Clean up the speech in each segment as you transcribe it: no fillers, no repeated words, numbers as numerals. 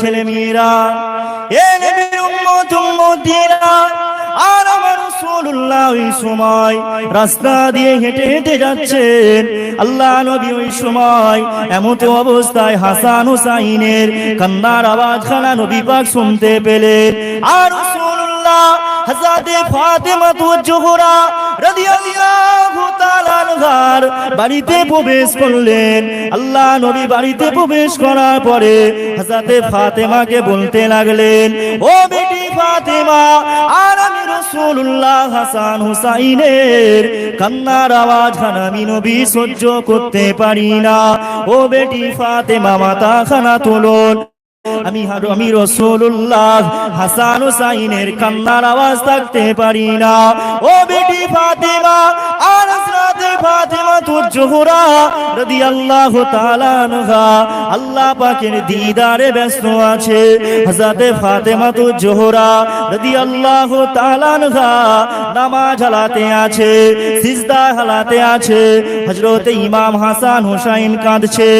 ছেলে মেয়েরা, এ নবীর উম্মত উম্মতিরা, আর আমার রাসূলুল্লাহ ওই সময় রাস্তা দিয়ে হেঁটে হেঁটে যাচ্ছেন। আল্লাহ নবী ওই সময় এমত অবস্থায় হাসান হুসাইনের কান্নার আওয়াজখানা নবী পাক শুনতে পেলেন। আর রাসূলুল্লাহ হযরত ফাতেমা জোহরা রাদিয়াল্লাহু তাআলা আনহার বাড়িতে প্রবেশ করলেন। আল্লাহ নবী বাড়িতে প্রবেশ করার পরে হযরত ফাতেমাকে বলতে লাগলেন, ও বেটি ফাতেমা, আর আমি রাসূলুল্লাহ হাসান হুসাইনের কান্নার আওয়াজখানা আমি নবী সহ্য করতে পারি না। ও বেটি ফাতেমা, মাথাখানা তুলুন। আমি রাসূলুল্লাহ হাসান হুসাইনের কান্নার আওয়াজ থাকতে পারি না। ও বেটি ফাতেমা, আর হযরত ফাতেমা জোহরা রাদিয়াল্লাহু তাআলা আনহা আল্লাহ পাকের দিদারে ব্যস্ত আছে। হযরত ফাতেমা জোহরা রাদিয়াল্লাহু তাআলা আনহা নামাজ হালাতে আছে, সিজদা হালাতে আছে। হযরত ইমাম হাসান হুসাইন কাঁদছে।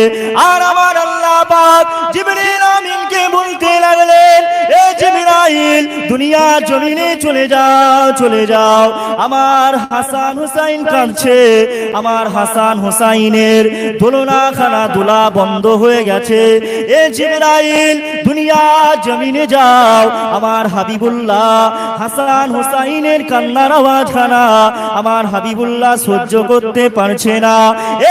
আর আমার আল্লাহ পাক জিবরিল আমিনকে বলতে লাগলেন, এ জিবরাইল, দুনিয়ার জমিনে চলে যাও, চলে যাও। আমার হাসান হুসাইন কাঁদছে। আমার হাসান হুসাইনের দোলনাখানা দোলা বন্ধ হয়ে গেছে। এ জিবরাইল, দুনিয়ার জমিনে যাও। আমার হাবিবুল্লাহ হাসান হুসাইনের কান্নার আওয়াজখানা আমার হাবিবুল্লাহ সহ্য করতে পারছে না।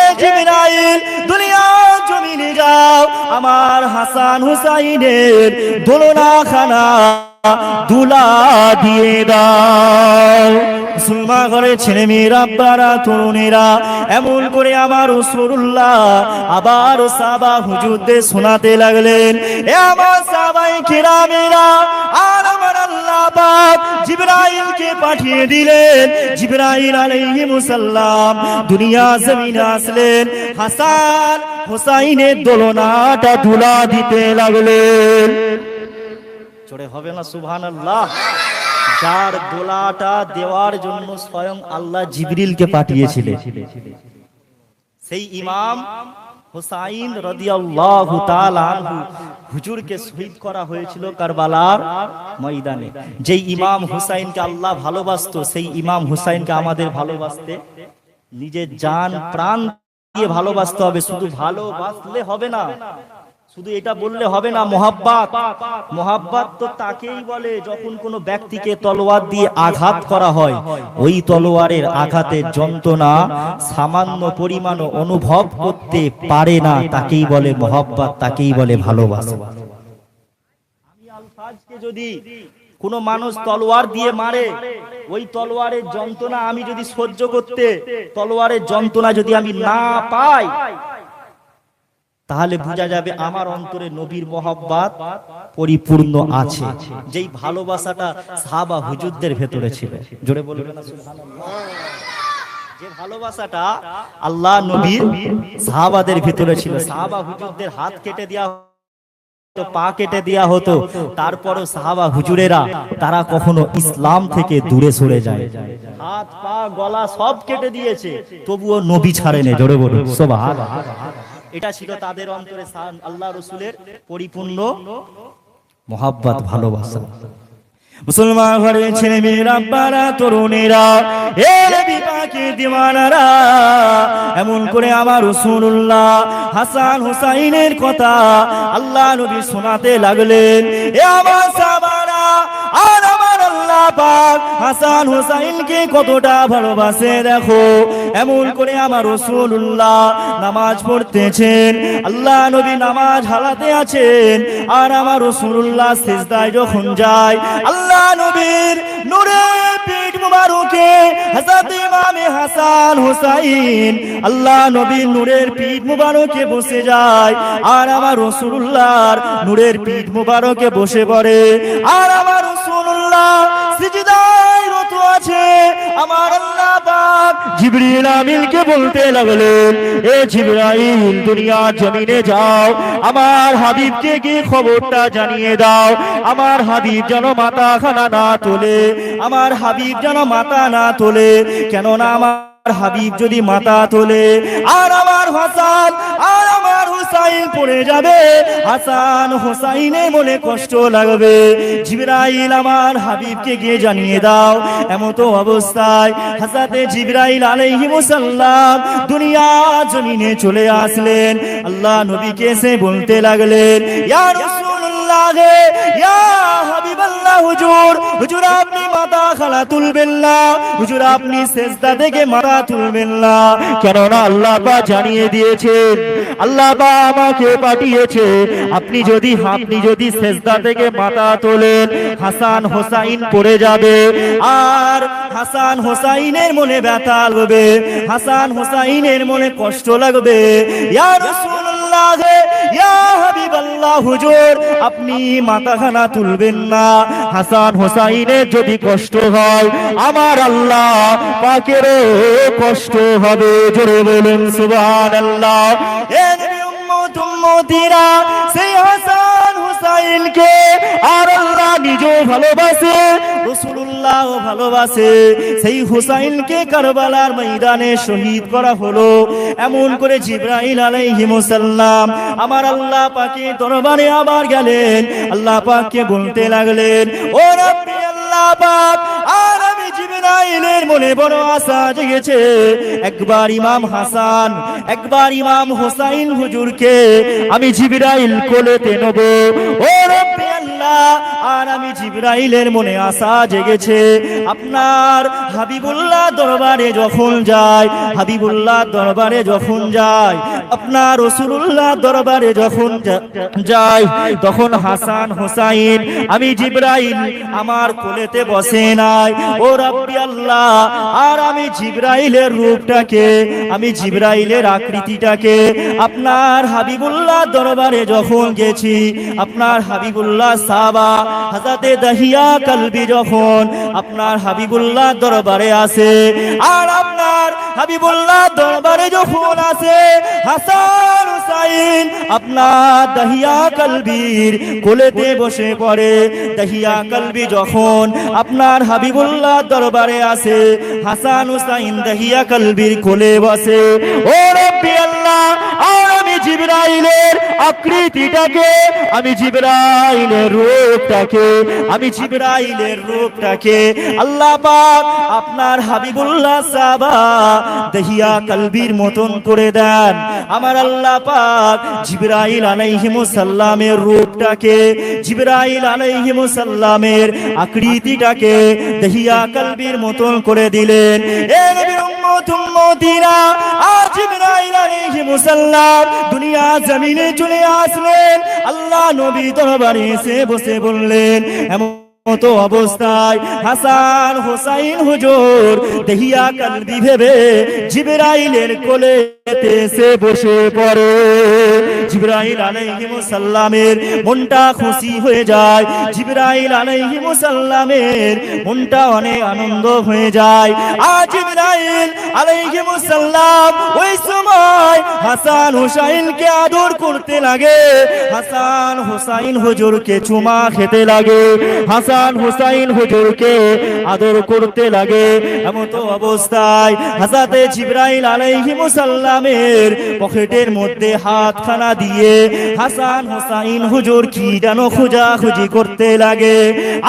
এ জিবরাইল, দুনিয়ার জমিনে যাও। আমার হাসান হুসাইনের দোলনাখানা দুলা দিয়ে দাও। মুসলমান ঘরে ছেলে মেয়েরা, আব্বারা, তরুণেরা, এমন করে আমার রাসূলুল্লাহ আবার সাহাবা হুজুরদের শোনাতে লাগলেন। এ আমার সাহাবায়ে কেরামেরা, আর আমার আল্লাহ পাক জিবরাইলকে পাঠিয়ে দিলেন। জিবরাইল আলাইহিস সালাম দুনিয়া জমিনে আসলেন, হাসান হুসাইনের দোলনাটা দুলা দিতে লাগলেন। চড়ে হবে না সুবহানাল্লাহ? যার দোলাটা দেওয়ার জন্য স্বয়ং আল্লাহ জিবরিলকে পাঠিয়েছিলেন, সেই ইমাম হুসাইন রাদিয়াল্লাহু তাআলা আনহু হুজুরকে শহীদ করা হয়েছিল কারবালার ময়দানে। যেই ইমাম হুসাইনকে আল্লাহ ভালোবাসতো, সেই ইমাম হুসাইনকে আমাদের ভালোবাসতে নিজের জান প্রাণ দিয়ে ভালোবাসতে হবে। শুধু ভালোবাসলে হবে না, শুধু এটা বললে হবে না। মোহাব্বত, মোহাব্বত তো তাকেই বলে যখন কোনো ব্যক্তিকে তলোয়ার দিয়ে আঘাত করা হয়, ওই তলোয়ারের আঘাতের যন্ত্রণা সামান্য পরিমাণ অনুভব করতে পারে না, তাকেই বলে মোহাব্বত, তাকেই বলে ভালোবাসা। আমি আলফাজকে যদি কোনো মানুষ তলোয়ার দিয়ে মারে, ওই তলোয়ারের যন্ত্রণা আমি যদি সহ্য করতে, তলোয়ারের যন্ত্রণা যদি আমি না পাই, তাহলে বোঝা যাবে আমার অন্তরে নবীর মহব্বত পরিপূর্ণ আছে। যেই ভালোবাসাটা সাহাবা হুজুরদের ভেতরে ছিল। জোরে বলবেন না সুবহানাল্লাহ? যে ভালোবাসাটা আল্লাহ নবীর সাহাবাদের ভেতরে ছিল। সাহাবা হুজুরদের হাত কেটে দেওয়া হতো, পা কেটে দেওয়া হতো, তারপরও সাহাবা হুজুরেরা তারা কখনো ইসলাম থেকে দূরে সরে যায়। হাত পা গলা সব কেটে দিয়েছে, তবুও নবী ছাড়েনি। জোরে বলুন সুবহানাল্লাহ। এটা ছিল তাদের অন্তরে আল্লাহ রাসূলের পরিপূর্ণ মহব্বত, ভালোবাসা। মুসলমান ঘরে ছেলে মেয়েরা, আব্বারা, তরুণেরা, এ নবী পাকের দিওয়ানারা, এমন করে আমার রাসূলুল্লাহ হাসান হুসাইনের কথা আল্লাহ নবী শোনাতে লাগলেন। এ আমার সাহাবারা, আর আমার আল্লাহ পাক হাসান হুসাইনকে কতটা ভালোবাসে দেখো। এমন করে আমার রাসূলুল্লাহ নামাজ পড়তেছেন, আল্লাহ নবী নামাজ হালাতে আছেন, আর আমার রাসূলুল্লাহ সিজদায় যখন যায়, আল্লাহ নবীর নূরের পিঠ মুবারকে হযরত ইমাম হাসান হুসাইন আল্লাহ নবীর নূরের পিঠ মুবারকে বসে যায়, আর আমার রাসূলুল্লাহর নূরের পিঠ মুবারকে বসে পড়ে। আর আমার রাসূলুল্লাহ সিজদায় রত আছে। আমার আল্লাহ পাক জিবরিল আমিনকে বলতে লাগলেন, এ জিবরাইল, দুনিয়ার জমিনে যাও, আমার হাবিবকে গিয়ে খবরটা জানিয়ে দাও। আমার হাবিব যেন মাথা খানা না তোলে, আমার হাবিব যেন মাথা না তোলে। কেননা আমার হাবিব যদি মাথা তোলে, আর আমার হাসান আর আমার হুসাইন পড়ে যাবে, হাসান হুসাইনের মনে কষ্ট লাগবে। জিবরাইল আমার হাবিবকে গিয়ে জানিয়ে দাও। এমতো অবস্থায় হযরতে জিবরাইল আলাইহিস সালাম দুনিয়া জমিনে চলে আসলেন। আল্লাহ নবীকে এসে বলতে লাগলেন, ইয়া রাসূলুল্লাহ, ইয়া হাবিবাল্লাহ, হুজুর, হুজুর আপনি মাথা খালা তুলবেন না, হুজুর আপনি সিজদা থেকে মাথা তুলবেন না। কেননা আল্লাহ পাক জানিয়ে দিয়েছেন, আল্লাহ পাক আমাকে পাঠিয়েছে, আপনি যদি সিজদা থেকে মাথা তোলেন, হাসান হুসাইন পড়ে যাবে, আর হাসান হুসাইনের মনে ব্যথা লাগবে, হাসান হুসাইনের মনে কষ্ট লাগবে। ইয়া রাসূলুল্লাহ, ইয়া হাবিবাল্লাহ, হুজুর আপনি মাথাখানা তুলবেন না, হাসান হুসাইনের যদি কষ্ট হয় আমার আল্লাহ পাকেরও কষ্ট হবে। জোরে বলুন সুবহানাল্লাহ। এ নবী উম্মতিরা, সেই হাসান হুসাইনকে আর আল্লাহ নিজেও ভালোবাসে, রাসূলুল্লাহ ভালোবাসে। সেই হুসাইনকে কারবালার ময়দানে শহীদ করা হলো। এমন করে জিবরাইল আলাইহিস সালাম আমার আল্লাহ পাকের দরবারে আবার গেলেন। আল্লাহ পাককে বলতে লাগলেন, ও রাব্বি আল্লাহ পাক, আর আমি জিবরাইলের মনে বড় আশা জেগেছে, একবার ইমাম হাসান, একবার ইমাম হুসাইন হুজুরকে আমি জিবরাইল কোলেতে নেব। ও রাব্বি আল্লাহ, আর আমি জিবরাইলের মনে আশা জেগেছে, আপনার হাবিবুল্লাহ দরবারে যখন যায়, হাবিবুল্লাহ দরবারে যখন যায়, আপনার রাসূলুল্লাহ দরবারে যখন যায়, তখন হাসান হুসাইন আমি জিবরাইল আমার কোলেতে বসে নাই। ও রাব্বি আল্লাহ, আর আমি জিবরাইলের রূপটাকে, আমি জিবরাইলের আকৃতিটাকে আপনার হাবিবুল্লাহ দরবারে যখন গেছি, আপনার হাবিবুল্লাহ সাহাবা হযরতে দাহিয়া কলবি যখন আপনার হাবিবুল্লাহ দরবারে আসে, আর আপনার হাবিবুল্লাহ দরবারে যখন আসে, হাসান হুসাইন আপনার দাহিয়া কলবির কোলেতে বসে পড়ে। দাহিয়া কলবি যখন আপনার হাবিবুল্লাহ দরবারে আসে, হাসান হুসাইন দাহিয়া কলবির কোলে বসে। ও রাব্বি আল্লাহ, আর আমি জিবরাইলের আকৃতিটাকে, আমি জিবরাইলের রূপটাকে, আমি জিবরাইলের রূপটাকে আল্লাহ পাক আপনার হাবিবুল্লাহ সাহাবা দাহিয়া কলবির মতন করে দেন। আমার আল্লাহ পাক জিবরাইল আলাইহিস সালামের রূপটাকে, জিবরাইল আলাইহিস সালামের আকৃতিটাকে দাহিয়া কলবির মতন করে দিলেন। এ নবীর উম্মতিরা, আজ জিবরাইল আলাইহিস সালাম দুনিয়া জমিনে চলে আসলেন। আল্লাহ নবী দরবারে এসে বসে বললেন, মতো অবস্থায় হাসান হুসাইন হুজুর দাহিয়া কলবি ভেবে জিবরাইলের কোলে এসে বসে পড়ে। জিবরাইল আলাইহিস সালামের মনটা খুশি হয়ে যায়, জিবরাইল আলাইহিস সালামের মনটা অনেক আনন্দ হয়ে যায়। আর জিবরাইল আলাইহিস সালাম ওই সময় হাসান হুসাইনকে আদর করতে লাগে, হাসান হুসাইন হুজুরকে চুমা খেতে লাগে, হাসান হুসাইন হুজুরকে আদর করতে লাগে। এমতো অবস্থায় হযরতে জিবরাইল আলাইহিস সালামের পকেটের মধ্যে হাতখানা দিয়ে হাসান হুসাইন হুজুর কি যেন খোঁজাখুঁজি করতে লাগে।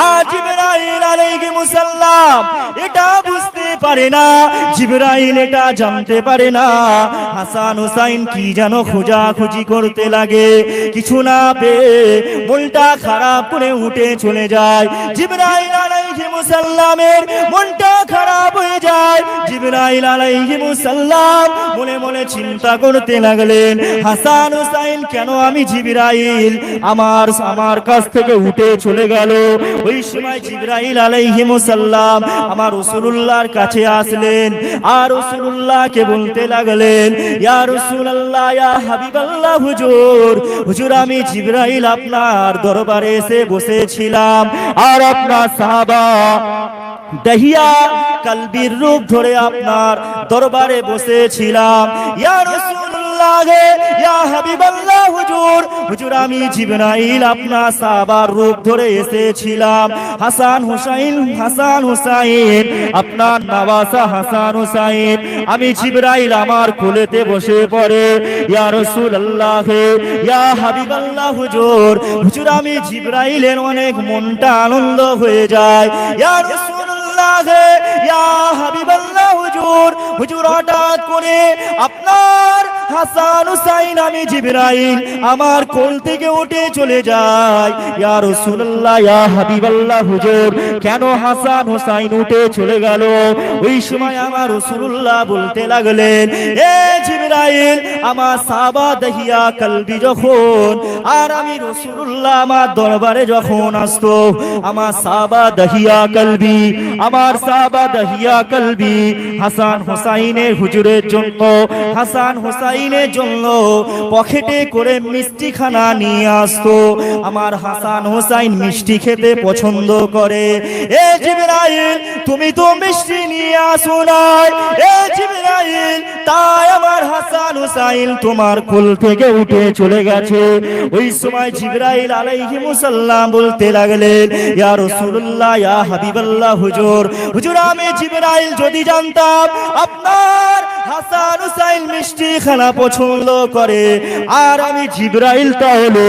আর জিবরাইল আলাইহিস সালাম এটা বুঝতে পারে না, জিবরাইল এটা জানতে পারে না হাসান হুসাইন কি যেন খোঁজাখুঁজি করতে লাগে। কিছু না পেয়ে মনটা খারাপ করে উঠে চলে যায়। জিবরাইল আলাইহিস সালামের মনটা খারাপ হয়ে যায়। জিবরাইল আলাইহিস সালাম মনে মনে চিন্তা করতে লাগলেন, হাসান হুসাইন কেন আমি জিবরাইল আমার কাছ থেকে উঠে চলে গেল। ওই সময় জিবরাইল আলাইহিস সালাম আমার রাসূলুল্লাহর কাছে আসলেন, আর রাসূলুল্লাহকে বলতে লাগলেন, ইয়া রাসূলুল্লাহ, ইয়া হাবিবাল্লাহ, হুজুর, হুজুর আমি জিবরাইল আপনার দরবারে এসে বসেছিলাম, আর আপনার সাহাবা দাহিয়া কলবির রূপ ধরে আপনার দরবারে বসেছিলাম। ইয়া রাসূলুল্লাহ, রাসূলুল্লাহ ইয়া হাবিবাল্লাহ হুজুর আমি জিবরাইল আপনার সাহাবার রূপ ধরে এসেছিলাম। হাসান হুসাইন আপনার নওয়াসা হাসান হুসাইন, আমি জিবরাইল আমার কোলেতে বসে পড়ে ইয়া রাসূলুল্লাহ ইয়া হাবিবাল্লাহ হুজুর আমি জিবরাইলের অনেক মনটা আনন্দ হয়ে যায়। ইয়া রাসূলুল্লাহ ইয়া হাবিবাল্লাহ হুজুর হঠাৎ করে আপনার হাসান হুসাইন আমি জিবরাইল আমার কোল থেকে উঠে চলে যায়। ইয়া রাসূলুল্লাহ ইয়া হাবিবাল্লাহ হুজুর কেন হাসান হুসাইন উঠে চলে গেল? ওই সময় আমার রাসূলুল্লাহ বলতে লাগলেন, এ জিবরাইল আমার সাহাবা দহিয়া কলবি যখন আর আমি রাসূলুল্লাহ আমার দরবারে যখন আসতো, আমার সাহাবা দহিয়া কলবি হাসান হুসাইনের হুজুরের জন্য হাসান হুসাইনের জন্য পকেটে করে মিষ্টি খানা নিয়ে আসতো। আমার হাসান হুসাইন মিষ্টি খেতে পছন্দ করে। এ জিবরাইল তুমি তো মিষ্টি নিয়ে আসো না, এ জিবরাইল তাই আমার হাসান হুসাইন তোমার কোল থেকে উঠে চলে গেছে। ওই সময় জিবরাইল আলাইহিস সালাম বলতে লাগলেন, ইয়া রাসূলুল্লাহ ইয়া হাবিবাল্লাহ হুজুর আমি জিবরাইল যদি জানতাম আপনার হাসান হুসাইন মিষ্টি খানা পছন্দ করে, আর আমি জিবরাইল তাহলে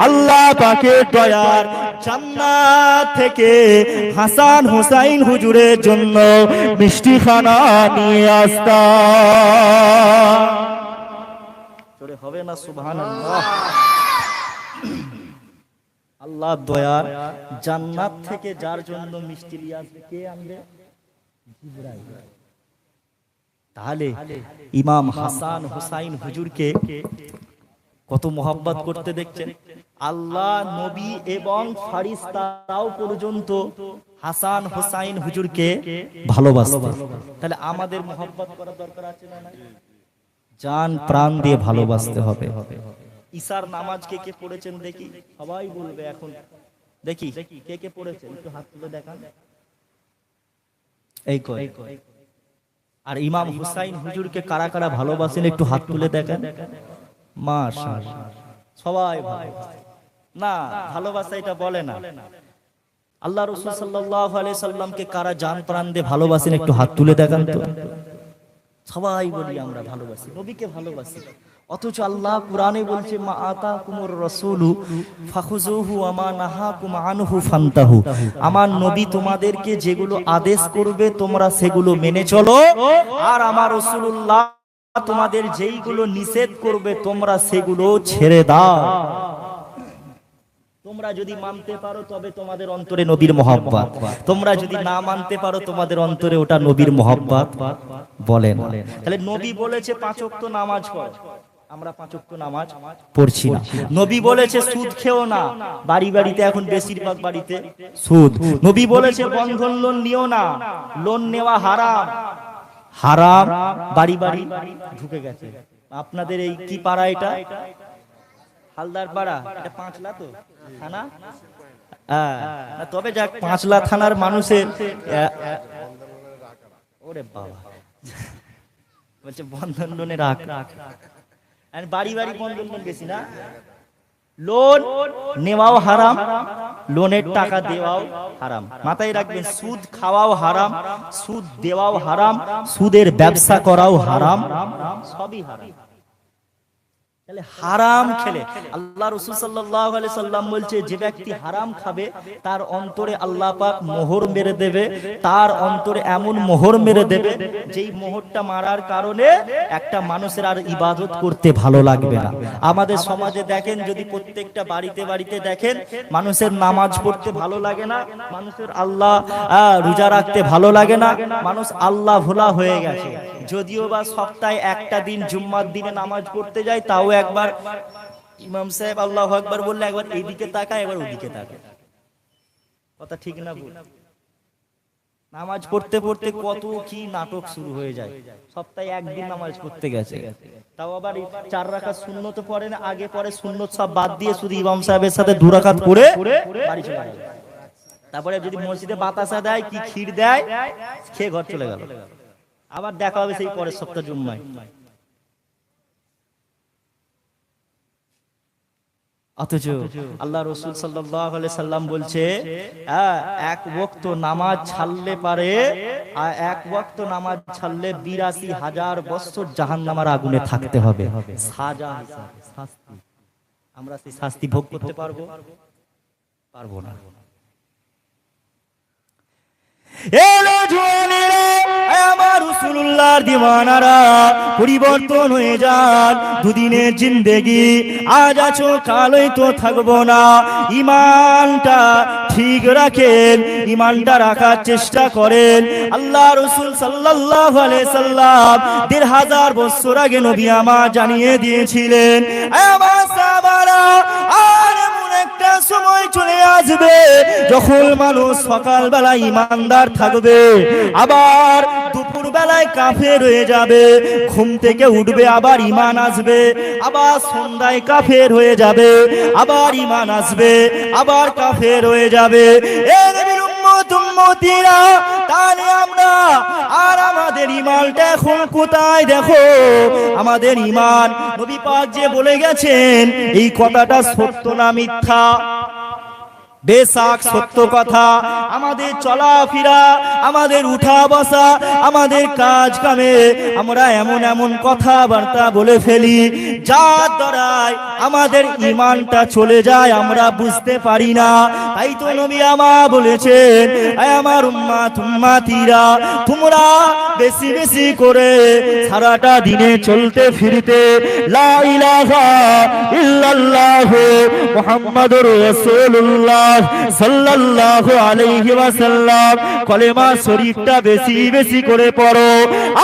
আল্লাহ পাকের দয়ার জান্নাত থেকে হাসান হুসাইন হুজুরের জন্য মিষ্টি খানা নিয়ে আসতাম। জোরে হবে না সুবহানাল্লাহ? আল্লাহ দয়ার জান্নাত থেকে যার জন্য মিষ্টি নিয়ে আসবে কে আনবে? জিবরাইল। তাহলে ইমাম হাসান হুসাইন হুজুরকে কত মোহাব্বত করতে দেখছেন। আল্লাহ নবী এবং ফারিস্তারাও পর্যন্ত হাসান হুসাইন হুজুরকে ভালোবাসতেন। তাহলে আমাদের মোহাব্বত করার দরকার আছে না? জান প্রাণ দিয়ে ভালোবাসতে হবে। ঈশার নামাজ কে কে পড়েছেন দেখি? সবাই বলবে এখন। দেখি কে কে পড়েছেন, একটু হাত তুলে দেখান। এই কই। আর ইমাম হুসাইন হুজুরকে কারা কারা ভালোবাসেন একটু হাত তুলে দেখেন। মাশাআল্লাহ সবাই ভালোবাসে না, ভালোবাসা এটা বলে না। আল্লাহ রাসূল সাল্লাল্লাহু আলাইহি সাল্লামকে কারা জান প্রাণ দিয়ে ভালোবাসেন একটু হাত তুলে দেখান তো। সবাই বলি আমরা ভালোবাসি, নবীকে ভালোবাসি। অথচ আল্লাহ কুরআনে বলছে, মা আতাকুমুর রাসূলু ফাখুযুহু ওয়া মা নাহাকুম আনহু ফান্তাহু। আমার নবী তোমাদেরকে যেগুলো আদেশ করবে তোমরা সেগুলো মেনে চলো, আর আমার রাসূলুল্লাহ তোমাদের যেইগুলো নিষেধ করবে তোমরা সেগুলো ছেড়ে দাও। তোমরা যদি মানতে পারো তবে তোমাদের অন্তরে নবীর মহব্বত, তোমরা যদি না মানতে পারো তোমাদের অন্তরে ওটা নবীর মহব্বত বলে না। তাহলে নবী বলেছে 5 ওয়াক্ত নামাজ পড়ো, আমরা 5 ওয়াক্ত নামাজ পড়ছি না। নবী বলেছে সুদ খেও না, বাড়ি বাড়িতে এখন বেশিরভাগ বাড়িতে সুদ। নবী বলেছে বন্ধন লোন নিও না, লোন নেওয়া হারাম। হারাম বাড়ি বাড়ি ঢুকে গেছে। আপনাদের এই কি পাড়া এটা? হালদার পাড়া। এটা পাঁচলা তো থানা? তবে যাক পাঁচলা থানার মানুষের ওরে বাবা বলছে বন্ধন লোনে রাখ। বাড়ি বাড়ি বন্ধন লোন বেশি না। লোন নেওয়াও হারাম, লোনের টাকা দেওয়াও হারাম। মাথায় রাখবেন, সুদ খাওয়াও হারাম, সুদ দেওয়াও হারাম, সুদের ব্যবসা করাও হারাম, সবই হারাম। তাহলে হারাম খেলে আল্লাহ রাসূল সাল্লাল্লাহু আলাইহি সাল্লাম বলছে, যে ব্যক্তি হারাম খাবে তার অন্তরে আল্লাহ পাক মোহর মেরে দেবে, তার অন্তরে এমন মোহর মেরে দেবে যেই মোহরটা মারার কারণে একটা মানুষের আর ইবাদত করতে ভালো লাগবে না। আমাদের সমাজে দেখেন, যদি প্রত্যেকটা বাড়িতে বাড়িতে দেখেন, মানুষের নামাজ পড়তে ভালো লাগে না, মানুষের আল্লাহ রোজা রাখতে ভালো লাগে না, মানুষ আল্লাহ ভোলা হয়ে গেছে। যদিও বা সপ্তাহে একটা দিন জুম্মার দিনে নামাজ পড়তে যায়, তাও একবার ইমাম সাহেব আল্লাহু আকবার বললে একবার এইদিকে তাকায়, একবার ওদিকে তাকায়। কথা ঠিক না ভুল? নামাজ পড়তে পড়তে কত কি নাটক শুরু হয়ে যায়। সপ্তাহে একদিন নামাজ পড়তে গেছে, তাও আবার 4 রাকাত সুন্নত পড়ে না, আগে পরে সুন্নত সব বাদ দিয়ে শুধু ইমাম সাহেবের সাথে 2 রাকাত পড়ে বাড়ি চলে গেল। তারপরে যদি মসজিদে বাতাসা দেয় কি ক্ষীর দেয়, খেয়ে ঘর চলে গেল। আবার দেখা হবে সেই পরের সপ্তাহ জুম্মায়। অথচ আল্লাহ রাসূল সাল্লাল্লাহু আলাইহি সাল্লাম বলছে এক ওয়াক্ত নামাজ ছাড়লে পারে, এক ওয়াক্ত নামাজ ছাড়লে ৮২,০০০ বছর জাহান্নামের আগুনে থাকতে হবে, সাজা হিসাবে, শাস্তি। আমরা সেই শাস্তি ভোগ করতে পারবো না। আমার রাসূলুল্লাহর দিওয়ানারা পরিবর্তন হয়ে যান। দুদিনের জিন্দেগি, আজ আছো কাল হয়তো থাকবো না। ঈমানটা ঠিক রাখেন, ঈমানটা রাখার চেষ্টা করেন। আল্লাহ রাসূল সাল্লাল্লাহু আলাইহি সাল্লাম ১৫০০ বছর আগে নবী আমার জানিয়ে দিয়েছিলেন, আমার সাহাবারা আর এমন একটা সময় চলে আসবে যখন মানুষ সকালবেলা ঈমানদার থাকবে, আবার দুপুর বেলায় কাফের হয়ে যাবে। ঘুম থেকে উঠবে আবার ঈমান আসবে, আবার সন্ধ্যায় কাফের হয়ে যাবে, আবার ঈমান আসবে, আবার কাফের হয়ে যাবে। এ নবীর উম্মত উম্মতিরা, তাহলে আমরা আর আমাদের ঈমানটা এখন কোথায়? দেখো আমাদের ঈমান, নবী পাক যে বলে গেছেন, এই কথাটা সত্য না মিথ্যা? বেশক সত্য কথা। আমাদের চলাফেরা, আমাদের উঠা বসা, আমাদের কাজ কামে আমরা এমন এমন কথাবার্তা বলে ফেলি যার দ্বারাই আমাদের ঈমানটা চলে যায়, আমরা বুঝতে পারি না। তাই তো নবী আমার বলেছেন, আমার উম্মত উম্মতিরা, তোমরা বেশি বেশি করে সারাটা দিনে চলতে ফিরতে লা ইলাহা ইল্লাল্লাহ মুহাম্মাদুর রাসূলুল্লাহ সাল্লাল্লাহু আলাইহি ওয়াসাল্লাম কলেমা শরীফটা বেশি বেশি করে পড়ো।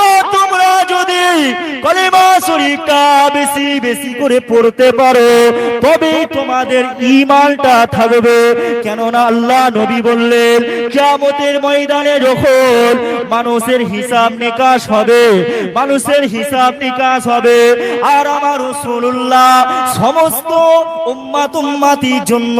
আর তোমরা যদি কলেমা শরীফটা বেশি বেশি করে পড়তে পারো, তবেই তোমাদের ঈমানটা থাকবে। কেননা আল্লাহ নবী বললেন, কিয়ামতের ময়দানে যখন মানুষের হিসাব নিকাশ হবে, মানুষের হিসাব নিকাশ হবে, আর আমার রাসূলুল্লাহ সমস্ত উম্মত উম্মতির জন্য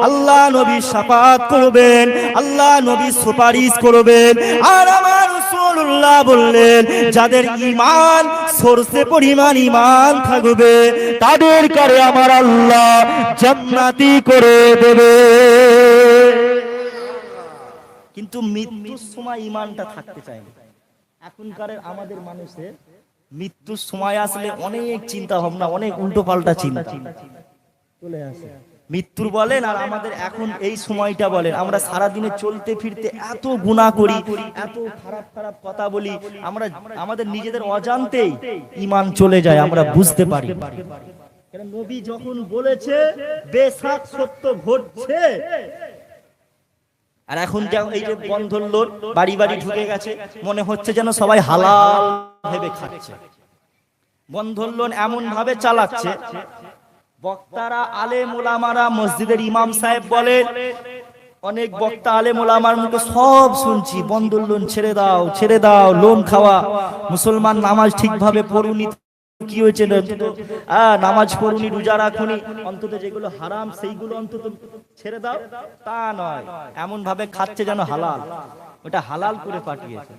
আল্লাহ নবী শাফাআত করবেন, আল্লাহ নবী সুপারিশ করবেন। আর আমার রাসূলুল্লাহ বললেন, যাদের ঈমান সরষে পরিমাণ ঈমান থাকবে, তাদের করে আমার আল্লাহ জান্নাতি করে দেবে। কিন্তু মৃত্যুর সময় ঈমানটা থাকতে চায় না। এখনকার আমাদের মানুষের মৃত্যুর সময় আসলে অনেক চিন্তা ভাবনা, অনেক উল্টো পাল্টা চিন্তা চলে আসে। মৃত্যুর বলেন আর আমাদের এখন এই সময়টা বলেন, আমরা সারাদিনে চলতে ফিরতে এত গুনাহ করি, এত খারাপ খারাপ কথা বলি, আমরা আমাদের নিজেদের অজান্তেই ঈমান চলে যায়, আমরা বুঝতে পারি। কারণ নবী যখন বলেছে বেশক সত্য ঘটছে। আর এখন এই যে বন্ধন লোড বাড়ি বাড়ি ঢুকে গেছে, মনে হচ্ছে যেন সবাই হালাল ভেবে খাচ্ছে। বন্ধন লোন এমন ভাবে চালাচ্ছে, বক্তারা আলেম ওলামারা মসজিদের ইমাম সাহেব বলেন, অনেক বক্তা আলেম ওলামার মুখে সব শুনছি, বন্ধন লোন ছেড়ে দাও, ছেড়ে দাও, লোন খাওয়া, মুসলমান নামাজ ঠিকভাবে পড়ুনি, কি হয়েছে নামাজ পড়ুনি, রোজা রাখুনি, অন্তত যেগুলো হারাম সেইগুলো অন্তত ছেড়ে দাও। তা নয়, এমন ভাবে খাচ্ছে যেন হালাল, ওটা হালাল করে পাঠিয়েছে।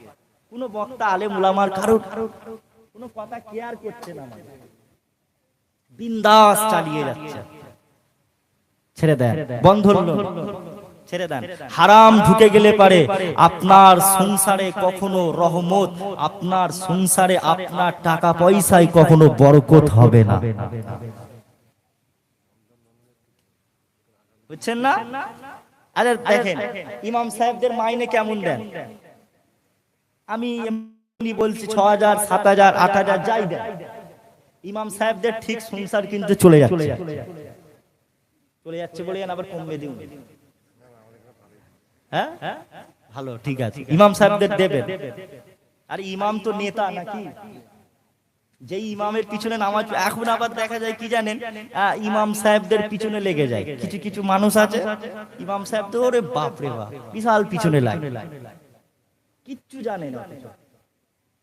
কোন বক্তা আলেম ওলামার কারো কোনো কথা কেয়ার করছে না, বিন্দাস চালিয়ে যাচ্ছে। ছেড়ে দেন বন্ধন লোন, ছেড়ে দেন। হারাম ঢুকে গেলে পারে আপনার সংসারে কখনো রহমত, আপনার সংসারে আপনার টাকা পয়সায় কখনো বরকত হবে না, বুঝছেন না? আরে দেখেন ইমাম সাহেবদের মাইনে কেমন দেন, আমি এমনি বলছি ৬,০০০, ৭,০০০, ৮,০০০ যাই দেন, ইমাম সাহেবদের ঠিক সংসার কিন্তু চলে যাচ্ছে, চলে যাচ্ছে বলে আবার কমবে দিন। হ্যাঁ ভালো, ঠিক আছে, ইমাম সাহেবদের দেবেন। আর ইমাম তো নেতা নাকি, যেই ইমামের পিছনে নামাজ, এখন আবার দেখা যায় কি জানেন, ইমাম সাহেবদের পিছনে লেগে যায় কিছু কিছু মানুষ আছে, ইমাম সাহেব তো ওরে বাপ রে বাপ বিশাল পিছনে লাগে, কিচ্ছু জানে না,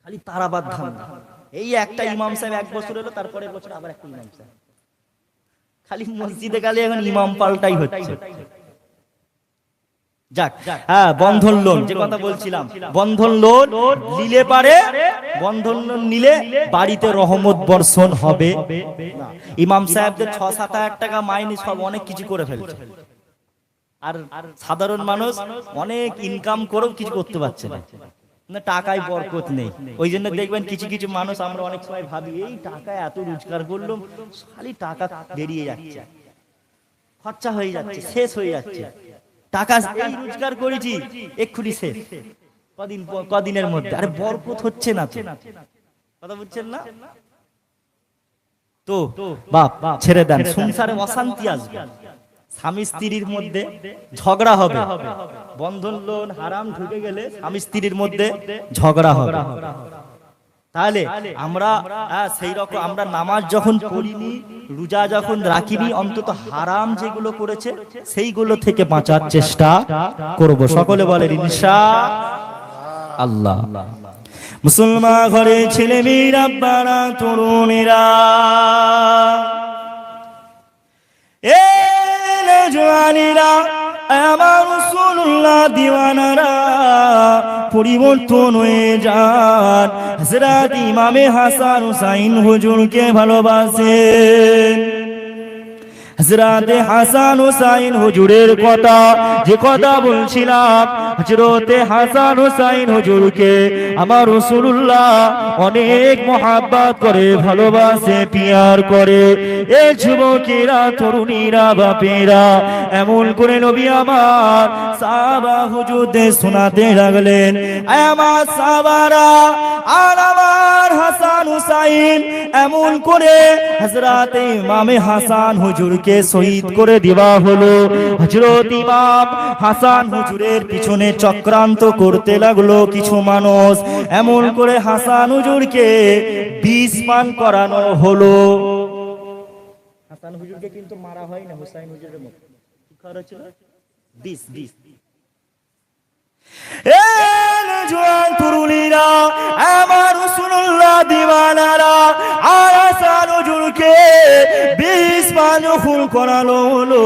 খালি তারাবাদ ধান্দা। এই একটা ইমাম সাহেব ১ বছর হলো, তারপরের বছর আবার একটা ইমাম সাহেব, খালি মসজিদে গেলে এখন ইমাম পাল্টাই হচ্ছে। যাক, হ্যাঁ, বন্ধন লোন যে কথা বলছিলাম, বন্ধন লোন নিলে পারে, বন্ধন লোন নিলে বাড়িতে রহমত বর্ষণ হবে না। ইমাম সাহেবদের 6-7 হাজার টাকা মাইনে সব অনেক কিছু করে ফেলছে, আর সাধারণ মানুষ অনেক ইনকাম করেও কিছু করতে পারছে না, না টাকায় বরকত নেই। ওই জন্য দেখবেন কিছু কিছু মানুষ, আমরা অনেক সময় ভাবি এই টাকা এত রোজগার করলাম, খালি টাকা বেরিয়ে যাচ্ছে, খরচা হয়ে যাচ্ছে, শেষ হয়ে যাচ্ছে, টাকা এই রোজগার করেছি এক্ষুনি শেষ, কদিনের মধ্যে, আরে বরকত হচ্ছে না তো, কথা বুঝছেন না তো? বাপ ছেড়ে দেন, সংসারে অশান্তি আসবে, স্বামী স্ত্রীর মধ্যে ঝগড়া হবে, বন্ধন লোন হারাম ঢুকে গেলে স্বামী স্ত্রীর মধ্যে ঝগড়া হবে। তাহলে আমরা সেই রকম, আমরা নামাজ যখন পড়িনি, রোজা যখন রাখিনি, অন্তত হারাম যেগুলো করেছে সেইগুলো থেকে বাঁচার চেষ্টা করব। সকলে বলেন ইনশাআল্লাহ। মুসলমান ঘরে ছেলে মেয়েরা, বাড়া তরুণেরা, এ নওজওয়ানেরা, আমার রাসূলুল্লাহ দিওয়ানারা, পরিবর্তন হয়ে যান। হযরত ইমামে হাসান হুসাইন হুজুরকে ভালোবাসেন। হযরত হাসান হুসাইন হুজুরের কথা, যে কথা বলছিলাম, হযরত হাসান হুসাইন হুজুরকে আমার রাসূলুল্লাহ অনেক মহব্বত করে, ভালোবাসে, পিয়ার করে। এই যুবকেরা, তরুণীরা, বাপেরা এমন করে নবী আমার সাহাবা হুজুরদের শোনাতে লাগলেন, আমার সাহাবারা আর আমার হাসান হুসাইন এমন করে হযরত ইমামে হাসান হুজুরকে শহীদ করে দেওয়া হলো। হযরত ইমাম হাসান হুজুরের পিছনে চক্রান্ত করতে লাগলো কিছু মানুষ, এমন করে হাসান হুজুরকে বিষ পান করানো হলো। হাসান হুজুরকে কিন্তু মারা হয় না, হুসাইন হুজুরের মতো কি করা হয়েছিল? বিষ। জোয়ান তরুণীরা, আমার রাসূলুল্লাহ দিওয়ানারা, আর হাসান হুজুরকে বিষ পান খুন করানো হলো।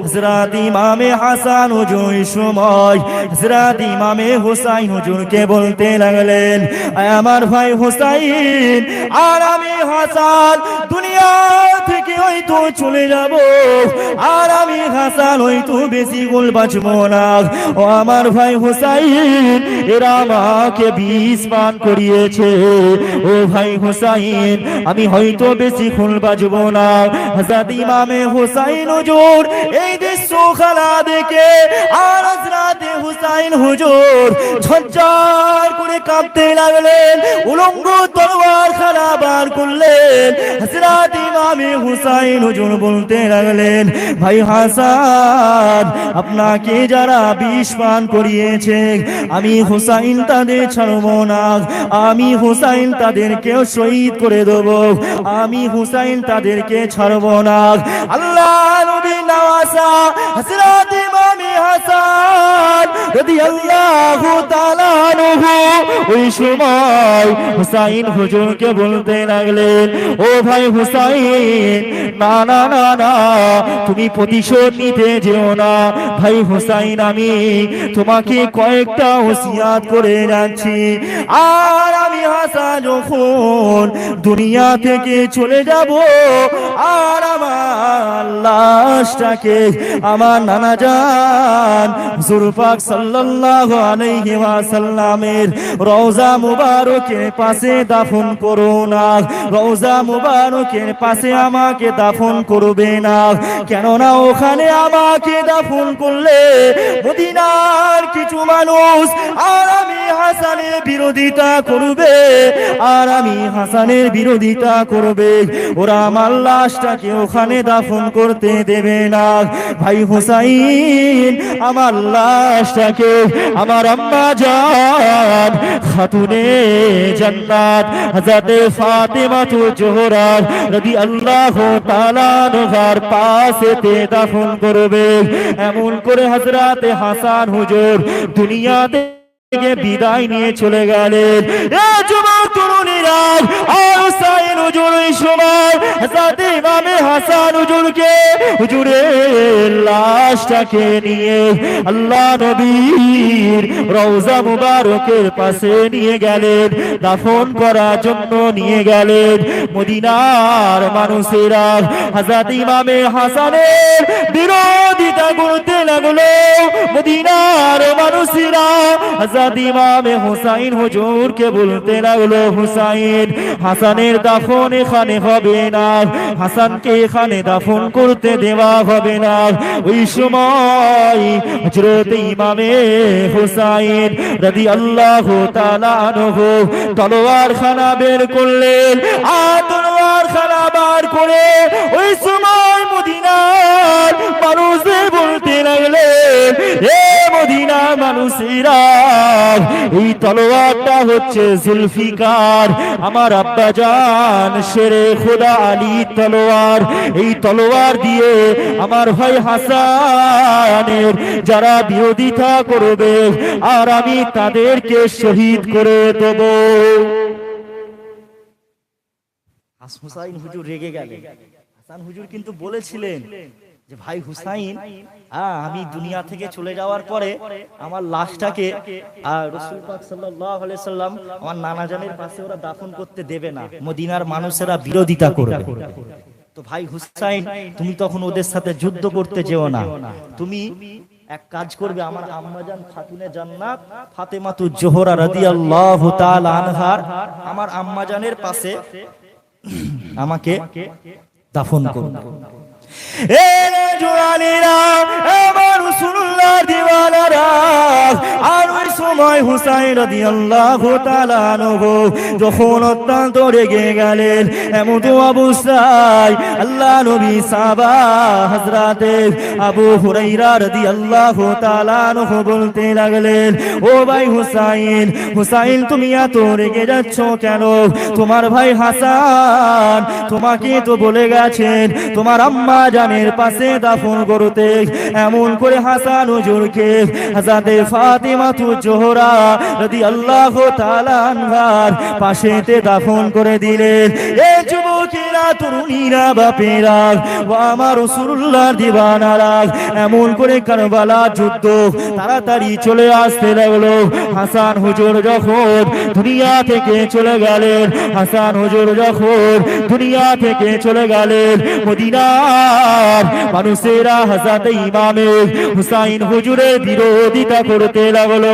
হযরত ইমামে হাসান হুজুর সময় হযরত ইমামে হুসাইন হুজুরকে বলতে লাগলেন, আমার ভাই হুসাইন আর আমি হাসান দুনিয়া থেকে হয়তো চলে যাব, আর আমি হাসান হয়তো বেশি গোল বাঁচব না। ও আমার ভাই হুসাইন, এরা আমাকে বিষ পান করিয়েছে। ও ভাই হুসাইন, আমি হয়তো বেশি খুন বাঁচব না। হযরত ইমামে হুসাইন হুজুর এই দৃশ্য খেলা দেখে আর হযরত হুসাইন হুজুর ঝরঝর করে কাঁপতে লাগলেন, উলঙ্গ তলোয়ার খানা বার করলেন। হযরত ইমামে হুসাইন হুজুর বলতে লাগলেন, ভাই হাসান, আপনাকে যারা বিষ পান করিয়েছে, আমি হুসাইন তাদের ছাড়ব না, আমি হুসাইন তাদেরকেও শহীদ করে দেব, আমি হুসাইন তাদেরকে ছাড়ব না। আল্লাহ নবী নওয়াজা হযরত ইমামে হাসান রাদিয়াল্লাহু তাআলা আনহু ওই সময় হুসাইন হুজুরকে বলতে লাগলেন, ও ভাই হুসাইন, না না না না, তুমি প্রতিশোধ নিতে যেও না। ভাই হুসাইন, আমি তোমাকে কয়েকটা ওসিয়াত করে যাচ্ছি, আর আমি হাসান যখন দুনিয়া থেকে চলে যাব, আর আমার লাশটাকে আমার নানা জান হুজুর পাক সাল্লাল্লাহু আলাইহি ওয়াসাল্লামের রওজা মুবারকের পাশে দাফন করো না, রওজা মুবারকের পাশে আমাকে দাফন করবে না, কেননা ওখানে আমাকে দাফন করলে মদিনার কিছু মানুষ আর আমি হাসানের বিরোধিতা করবে, আর আমি হাসানের বিরোধিতা করবে, ওরা আমার লাশটাকে ওখানে দাফন করতে দেবে না। ভাই হুসাইন, আমার লাশটাকে আমার আম্মা জান খাতুনে জান্নাত হযরত ফাতেমা জোহরা রাদিয়াল্লাহু তাআলা আনহার পাশেতে দাফন করবে। এমন করে হযরত হাসান হুজুর দুনিয়াতে বিদায় নিয়ে চলে গেলেন। এ যুবক তরুণীরা, আর হুসাইন হুজুর ওই সময় হযরত ইমামে হাসান হুজুরের লাশটাকে নিয়ে আল্লাহ নবীর রওজা মুবারকের পাশে নিয়ে গেলেন, দাফন করার জন্য নিয়ে গেলেন। মদিনার মানুষেরা হযরত ইমামে হাসানের বিরোধিতা করতে লাগলো। মদিনার মানুষেরা হযরত ইমামে হুসাইন হুজুরকে বলতে লাগলো, হুসাইন, হাসানের দাফন এখানে হবে না, হাসানকে এখানে দাফন করতে দেওয়া হবে না। ওই সময় হযরত ইমামে হুসাইন রাদিয়াল্লাহু তাআলা আনহু তলোয়ার খানা বের করলেন। আর তলোয়ার খানা বার করে ওই সময় মদিনার মানুষদের বলতে লাগলেন, হে মদিনার মানুষেরা, এই তলোয়ারটা হচ্ছে জুলফিকার, আমার আব্বাজান শেরে খোদা আলী তলোয়ার। এই তলোয়ার দিয়ে আমার ভাই হাসানের যারা বিরোধিতা করবে আর আমি তাদেরকে শহীদ করে দেব। হুসাইন হুজুর রেগে গেলেন। হাসান হুজুর কিন্তু বলেছিলেন যে ভাই হুসাইন, আমি দুনিয়া থেকে চলে যাওয়ার পরে আমার লাশটাকে রাসূল পাক সাল্লাল্লাহু আলাইহি সাল্লাম আমার নানাজানের পাশে ওরা দাফন করতে দেবে না, মদিনার মানুষেরা বিরোধিতা করবে। তো ভাই হুসাইন, তুমি তখন ওদের সাথে যুদ্ধ করতে যেও না, তুমি এক কাজ করবে, আমার আম্মাজান খাতুনে জান্নাত ফাতেমাতুজ জোহরা রাদিয়াল্লাহু তাআলা আনহার আমার আম্মাজানের পাশে আমাকে দাফন করুন। এ জোয়ানেরা, আমার রাসূলুল্লাহ দিওয়ানারা, আর ওই সময় হুসাইন রাদিয়াল্লাহু তাআলা আনহু যখন অত্যন্ত রেগে গেলেন, এমন অবস্থায় আল্লাহ নবী সাহাবা হযরতে আবু হুরায়রা রাদিয়াল্লাহু তাআলা আনহু বলতে লাগলেন, ও ভাই হুসাইন, হুসাইন তুমি এত রেগে যাচ্ছ কেন? তোমার ভাই হাসান তোমাকে তো বলে গেছেন তোমার আম্মা জানের পাশে দাফন করতে। এমন করে হাসান হুজুরকে হযরতে ফাতেমাতুজ জোহরা রাদিয়াল্লাহু তাআলা আনহার পাশেতে দাফন করে দিলেন। এই যুবকেরা, তরুণীরা, বাপেরা ও আমার রাসূলুল্লাহর দিওয়ানারা, এমন করে কারবালা যুদ্ধ তাড়াতাড়ি চলে আসতে লাগলো। হাসান হুজুর যখন দুনিয়া থেকে চলে গেলেন, হাসান হুজুর যখন দুনিয়া থেকে চলে গেলেন, মদিনার মানুষেরা হযরত ইমামে হুসাইন হুজুরের বিরোধিতা করতে লাগলো।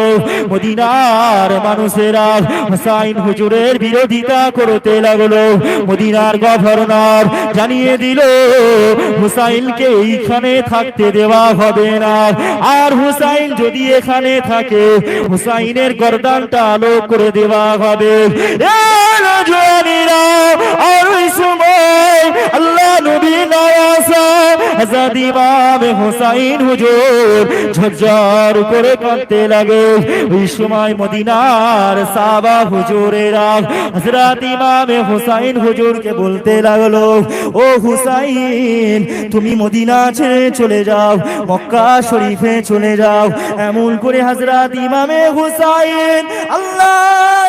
মদিনার মানুষেরা হুসাইন হুজুরের বিরোধিতা করতে লাগলো। মদিনার গভর্নর জানিয়ে দিল, হুসাইনকে এইখানে থাকতে দেওয়া হবে না, আর হুসাইন যদি এখানে থাকে হুসাইনের গর্দানটা আলো করে দেওয়া হবে। আর ওই সময় আল্লাহ নবী নওয়াজা হযরত ইমামে হুসাইন হুজুর ঝরঝর করে কাঁদতে লাগে। ওই সময় মদিনার সাহাবা হুজুরেরা হযরত ইমামে হুসাইন হুজুরকে বলতে লাগলো, ও হুসাইন, তুমি মদিনা ছেড়ে চলে যাও, মক্কা শরীফে চলে যাও। এমন করে হযরত ইমামে হুসাইন আল্লাহ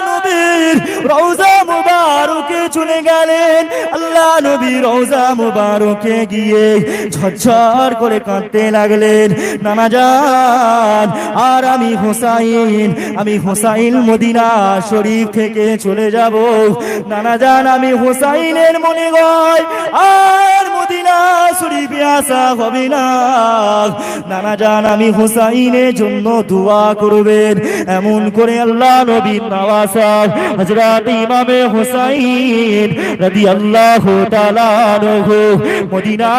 নবীর রওজা মুবারকে চলে গেলেন। আল্লাহ নবী রওজা মুবারকে গিয়ে ঝরঝর করে কাঁদতে লাগলেন, নানা জান, আর আমি হুসাইন মদিনা শরীফ থেকে চলে যাব। নানা জান, আমি হুসাইনের মনে হয় আর মদিনা শরীফে আসা হবে না। নানা জান, আমি হুসাইনের জন্য দোয়া করবেন। এমন করে আল্লাহ নবীর নওয়াজা হযরত ইমামে হুসাইন রাদিয়াল্লাহু তাআলা আনহু মদিনা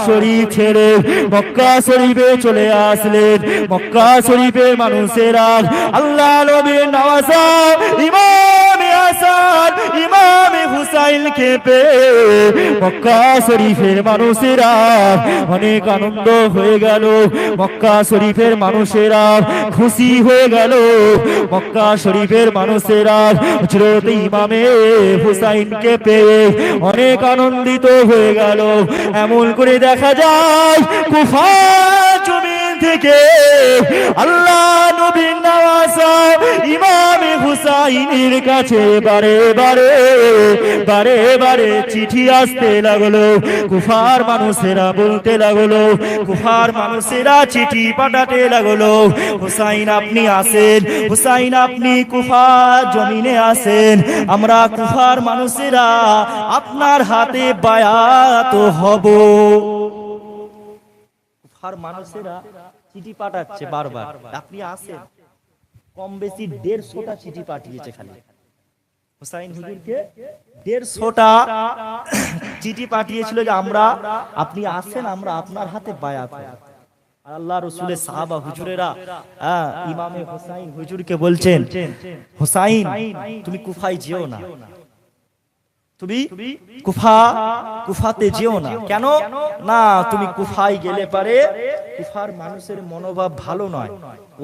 শরীফ ছেড়ে মক্কা শরীফে চলে আসলেন। মক্কা শরীফের মানুষেরা আল্লাহ নবীর নওয়াজা ইমামে হাসান ইমামে হুসাইনকে পেয়ে মক্কা শরীফের মানুষেরা অনেক আনন্দ হয়ে গেল। মক্কা শরীফের মানুষেরা খুশি হয়ে গেল। মক্কা শরীফের মানুষেরা হযরত ইমামে হুসাইনকে পেয়ে অনেক আনন্দিত হয়ে গেল। এমন করে দেখা যায় কুফা জমিন থেকে আল্লাহ নবীর নওয়াজা হুসাইনের কাছে বারে বারে চিঠি আসতে লাগলো। কুফার মানুষেরা বলতে লাগলো, কুফার মানুষেরা চিঠি পাঠাতে লাগলো, হুসাইন আপনি আসেন, হুসাইন আপনি কুফার জমিনে আসেন, আমরা কুফার মানুষেরা আপনার হাতে বায়াত হব। কুফার মানুষেরা চিঠি পাঠাচ্ছে বারবার, আপনি আসেন। কম বেশি 150টা চিঠি পাঠিয়েছে খালি হুসাইন হুজুরকে। 150টা চিঠি পাঠিয়েছিল যে আমরা, আপনি আসেন, আমরা আপনার হাতে বায়াত হব। আর আল্লাহ রাসূলের সাহাবা হুজুরেরা ইমামে হুসাইন হুজুরকে বলছেন, হুসাইন তুমি কুফায় যেও না, তুমি কুফাতে যেও না। কেন না? তুমি কুফায় গেলে পারে কুফার মানুষের মনোভাব ভালো নয়,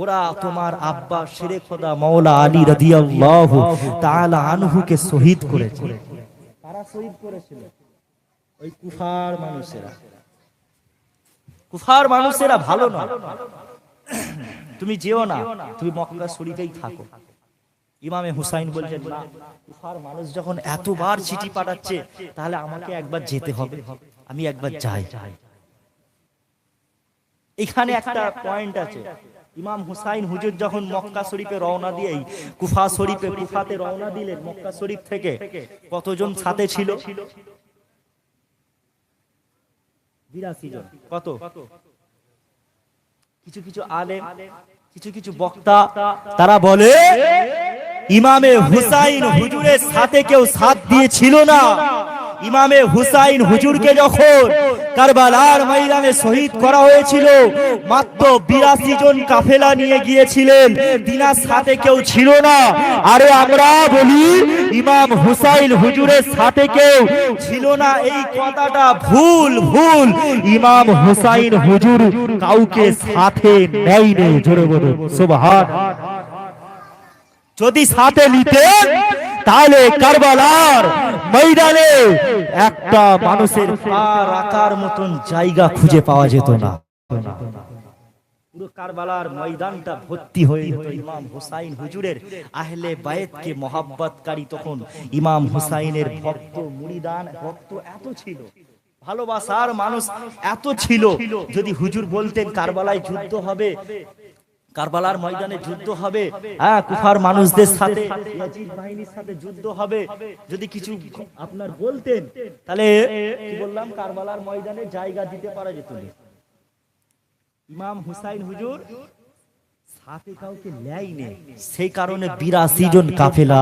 ওরা তোমার আব্বা শেরে খোদা মাওলা আলী রাদিয়াল্লাহু তাআলা আনহুকে শহীদ করেছে। তারা শহীদ করেছিল ওই কুফার মানুষেরা। কুফার মানুষেরা ভালো নয়, তুমি যেও না, তুমি মক্কা শরীফেই থাকো। ইমামে হুসাইন বলছেন না, কুফার মানুষ যখন এতবার চিঠি পাঠাচ্ছে তাহলে আমাকে একবার যেতে হবে, আমি একবার যাই। এখানে একটা পয়েন্ট আছে, ইমাম হুসাইন হুজুর যখন মক্কা শরীফে রওনা দিয়ে কুফাতে রওনা দিলেন, মক্কা শরীফ থেকে কতজন সাথে ছিল? 82 জন। কত? কিছু আলেম, কিছু বক্তা তারা বলে ইমামে হুসাইন হুজুরের সাথে কেউ সাথ দিয়েছিল না। ইমামে হুসাইন হুজুরকে যখন কারবালার ময়দানে শহীদ করা হয়েছিল, মাত্র 82 জন কাফেলা নিয়ে গিয়েছিলেন, তিনার সাথে কেউ ছিল না। আরে আমরা বলি ইমাম হুসাইন হুজুরের সাথে কেউ ছিল না, এই কথাটা ভুল। ইমাম হুসাইন হুজুর কাউকে সাথে নেয়নি। জোরে বলুন সুবহানাল্লাহ। যদি সাথে নিতেন তাহলে কারবালার ময়দানে একটা মানুষের পা রাখার মতন জায়গা খুঁজে পাওয়া যেত না। পুরো কারবালার ময়দানটা ভর্তি হয়ে যেত ইমাম হুসাইন হুজুরের আহলে বায়েতকে মহব্বতকারী। তখন ইমাম হুসাইনের ভক্ত মুরিদান ভক্ত এত ছিল, ভালোবাসার মানুষ এত ছিল, যদি হুজুর বলতেন কারবালায় যুদ্ধ হবে, কারবালার ময়দানে যুদ্ধ হবে, কুফার মানুষদের সাথে, ইয়াজিদ বাহিনীর সাথে যুদ্ধ হবে, যদি কিছু আপনার বলতেন তাহলে কি বললাম, কারবালার ময়দানে জায়গা দিতে পারা যেত না। ইমাম হুসাইন হুজুর সাথে কাউকে নেয়নি, সেই কারণে 82 জন কাফেলা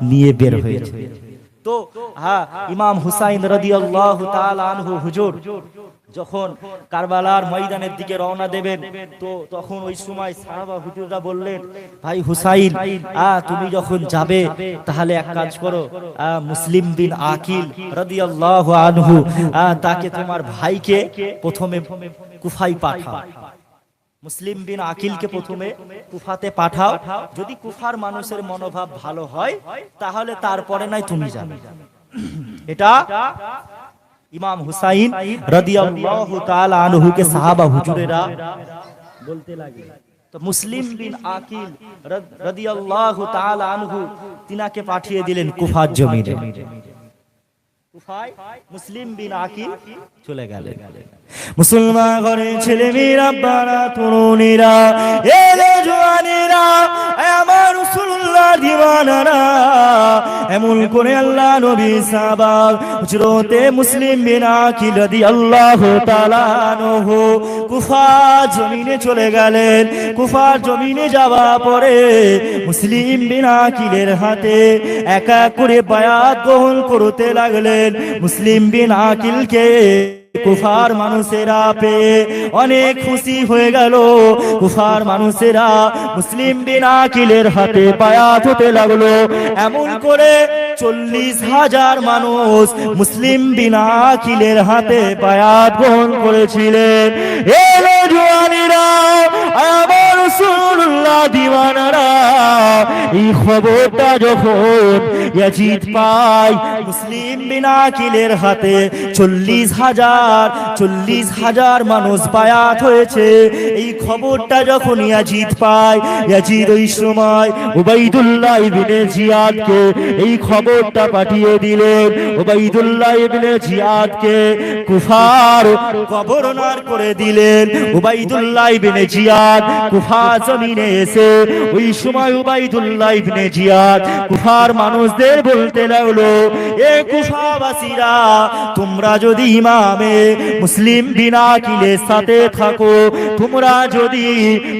নিয়ে বের হয়েছে। তো ইমাম হুসাইন রাদিয়াল্লাহু তাআলা আনহু হুজুর যখন কারবালার ময়দানের দিকে রওনা দেবেন, তো তখন ওই সময় সাহাবা হুজুররা বললেন, ভাই হুসাইন তুমি যখন যাবে তাহলে এক কাজ করো, মুসলিম বিন আকিল রাদিয়াল্লাহু আনহু তাকে তোমার ভাইকে প্রথমে কুফায় পাঠাও। মুসলিম বিন আকিলকে প্রথমে কুফাতে পাঠাও, যদি কুফার মানুষের মনোভাব ভালো হয় তাহলে তারপরে নাই তুমি যাবে। এটা ইমাম হুসাইন রাদিয়াল্লাহু তাআলা আনহু কে সাহাবা হুজুরেরা বলতে লাগে। তো মুসলিম বিন আকিল রাদিয়াল্লাহু তাআলা আনহু তিনাকে পাঠিয়ে দিলেন কুফার জমিনে। কুফায় মুসলিম বিন আকিল চলে গেলেন। মুসলমান ঘরে ছেলে মেয়েরা, বাড়া তরুণীরা, এলে জওয়ানেরা, আমার রাসূলুল্লাহ দিওয়ানারা, এমন করে আল্লাহ নবী সাহাবা হযরতে মুসলিম বিন আকিল রাদিয়াল্লাহু তাআলা আনহু কুফা জমিনে চলে গেলেন। কুফা জমিনে যাওয়া পরে মুসলিম বিন আকিলের হাতে এক এক করে বায়াত গ্রহণ করতে লাগলেন। মুসলিম বিন আকিলকে কুফার মানুষেরা পেয়ে অনেক খুশি হয়ে গেল। কুফার মানুষেরা মুসলিম বিন আকিলের হাতে বায়াত হতে লাগলো। এমন করে 40,000 মানুষ মুসলিম বিন আকিলের হাতে বায়াত গ্রহণ করেছিলেন। এলো জওয়ানেরা, আমার রাসূলুল্লাহ দিওয়ানারা, এই খবরটা যখন ইয়াজিদ পায় মুসলিম বিন আকিলের হাতে 40,000 মানুষ বায়াত হয়েছে, এই খবরটা যখন ইয়াজিদ পায়, ইয়াজিদ ওই সময় উবাইদুল্লাহ ইবনে জিয়াদকে এই খবরটা পাঠিয়ে দিলেন। উবাইদুল্লাহ ইবনে জিয়াদকে কুফার গভর্নর করে দিলেন। উবাইদুল্লাহ ইবনে জিয়াদ কুফা জমিনে এসে ওই সময় উবাইদুল্লাহ ইবনে জিয়াদ কুফার মানুষদের বলতে লাগলো, এ কুফাবাসীরা, তোমরা যদি ইমামে মুসলিম বিন আকিলের সাথে থাকো, তোমরা যদি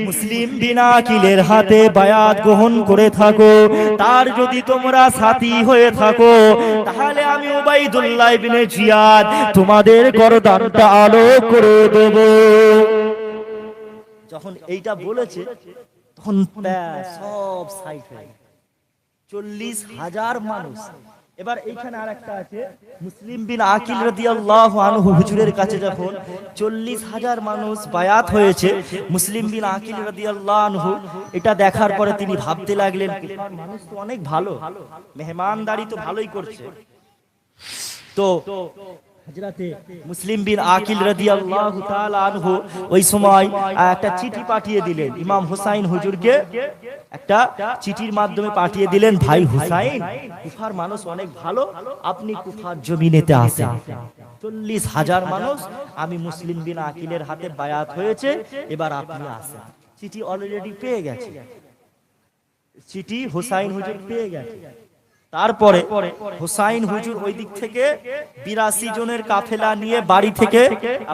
মুসলিম বিন আকিলের হাতে বায়াত গ্রহণ করে থাকো, তার যদি তোমরা সাথী হয়ে থাকো, তাহলে আমি উবাইদুল্লাহ ইবনে জিয়াদ তোমাদের গর্দানটা আলো করে দেব। যখন এইটা বলেছে তখন সব সাইড হয়ে 40,000 মানুষ। এবার এইখানে আরেকটা আছে, মুসলিম বিন আকিল রাদিয়াল্লাহু আনহু হুজুরের কাছে যখন 40,000 মানুষ বায়াত হয়েছে, মুসলিম বিন আকিল রাদিয়াল্লাহু আনহু এটা দেখার পরে তিনি ভাবতে লাগলেন, মানুষ তো অনেক ভালো, মেহমানদারি তো ভালোই করছে। তো হযরতে মুসলিম বিন আকিল রাদিয়াল্লাহু তাআলা আনহু ওই সময় একটা চিঠি পাঠিয়ে দিলেন ইমাম হুসাইন হুজুরকে, একটা চিঠির মাধ্যমে পাঠিয়ে দিলেন, ভাই হুসাইন, কুফার মানুষ অনেক ভালো, আপনি কুফার জমিনেতে আসেন। 40,000 মানুষ, আমি মুসলিম বিন আকিলের হাতে বায়াত হয়েছে, এবার আপনি আসেন। চিঠি অলরেডি পেয়ে গেছে, চিঠি হুসাইন হুজুর পেয়ে গেছে। তারপরে হুসাইন হুজুর ওই দিক থেকে 82 জনের কাফেলা নিয়ে বাড়ি থেকে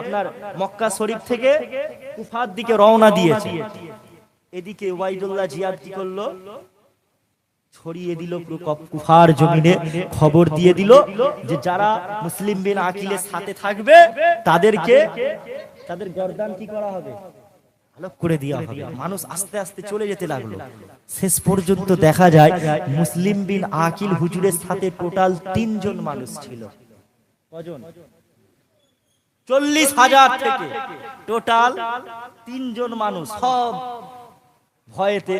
আপনার মক্কা শরীফ থেকে কুফার দিকে রওনা দিয়েছে। এদিকে উবাইদুল্লাহ জিয়াদ কি করলো, ছড়িয়ে দিল কুফার জমিনে, খবর দিয়ে দিল যে যারা মুসলিম বিন আকিলের সাথে থাকবে তাদেরকে তাদের গর্দান কি করা হবে, আলোক করে দেওয়া হবে। মানুষ আস্তে আস্তে চলে যেতে লাগলো। শেষ পর্যন্ত দেখা যায় মুসলিম বিন আকিল হুজুরের সাথে টোটাল 3 জন মানুষ ছিল। কজন? 40,000 থেকে টোটাল 3 জন মানুষ, সব ভয়েতে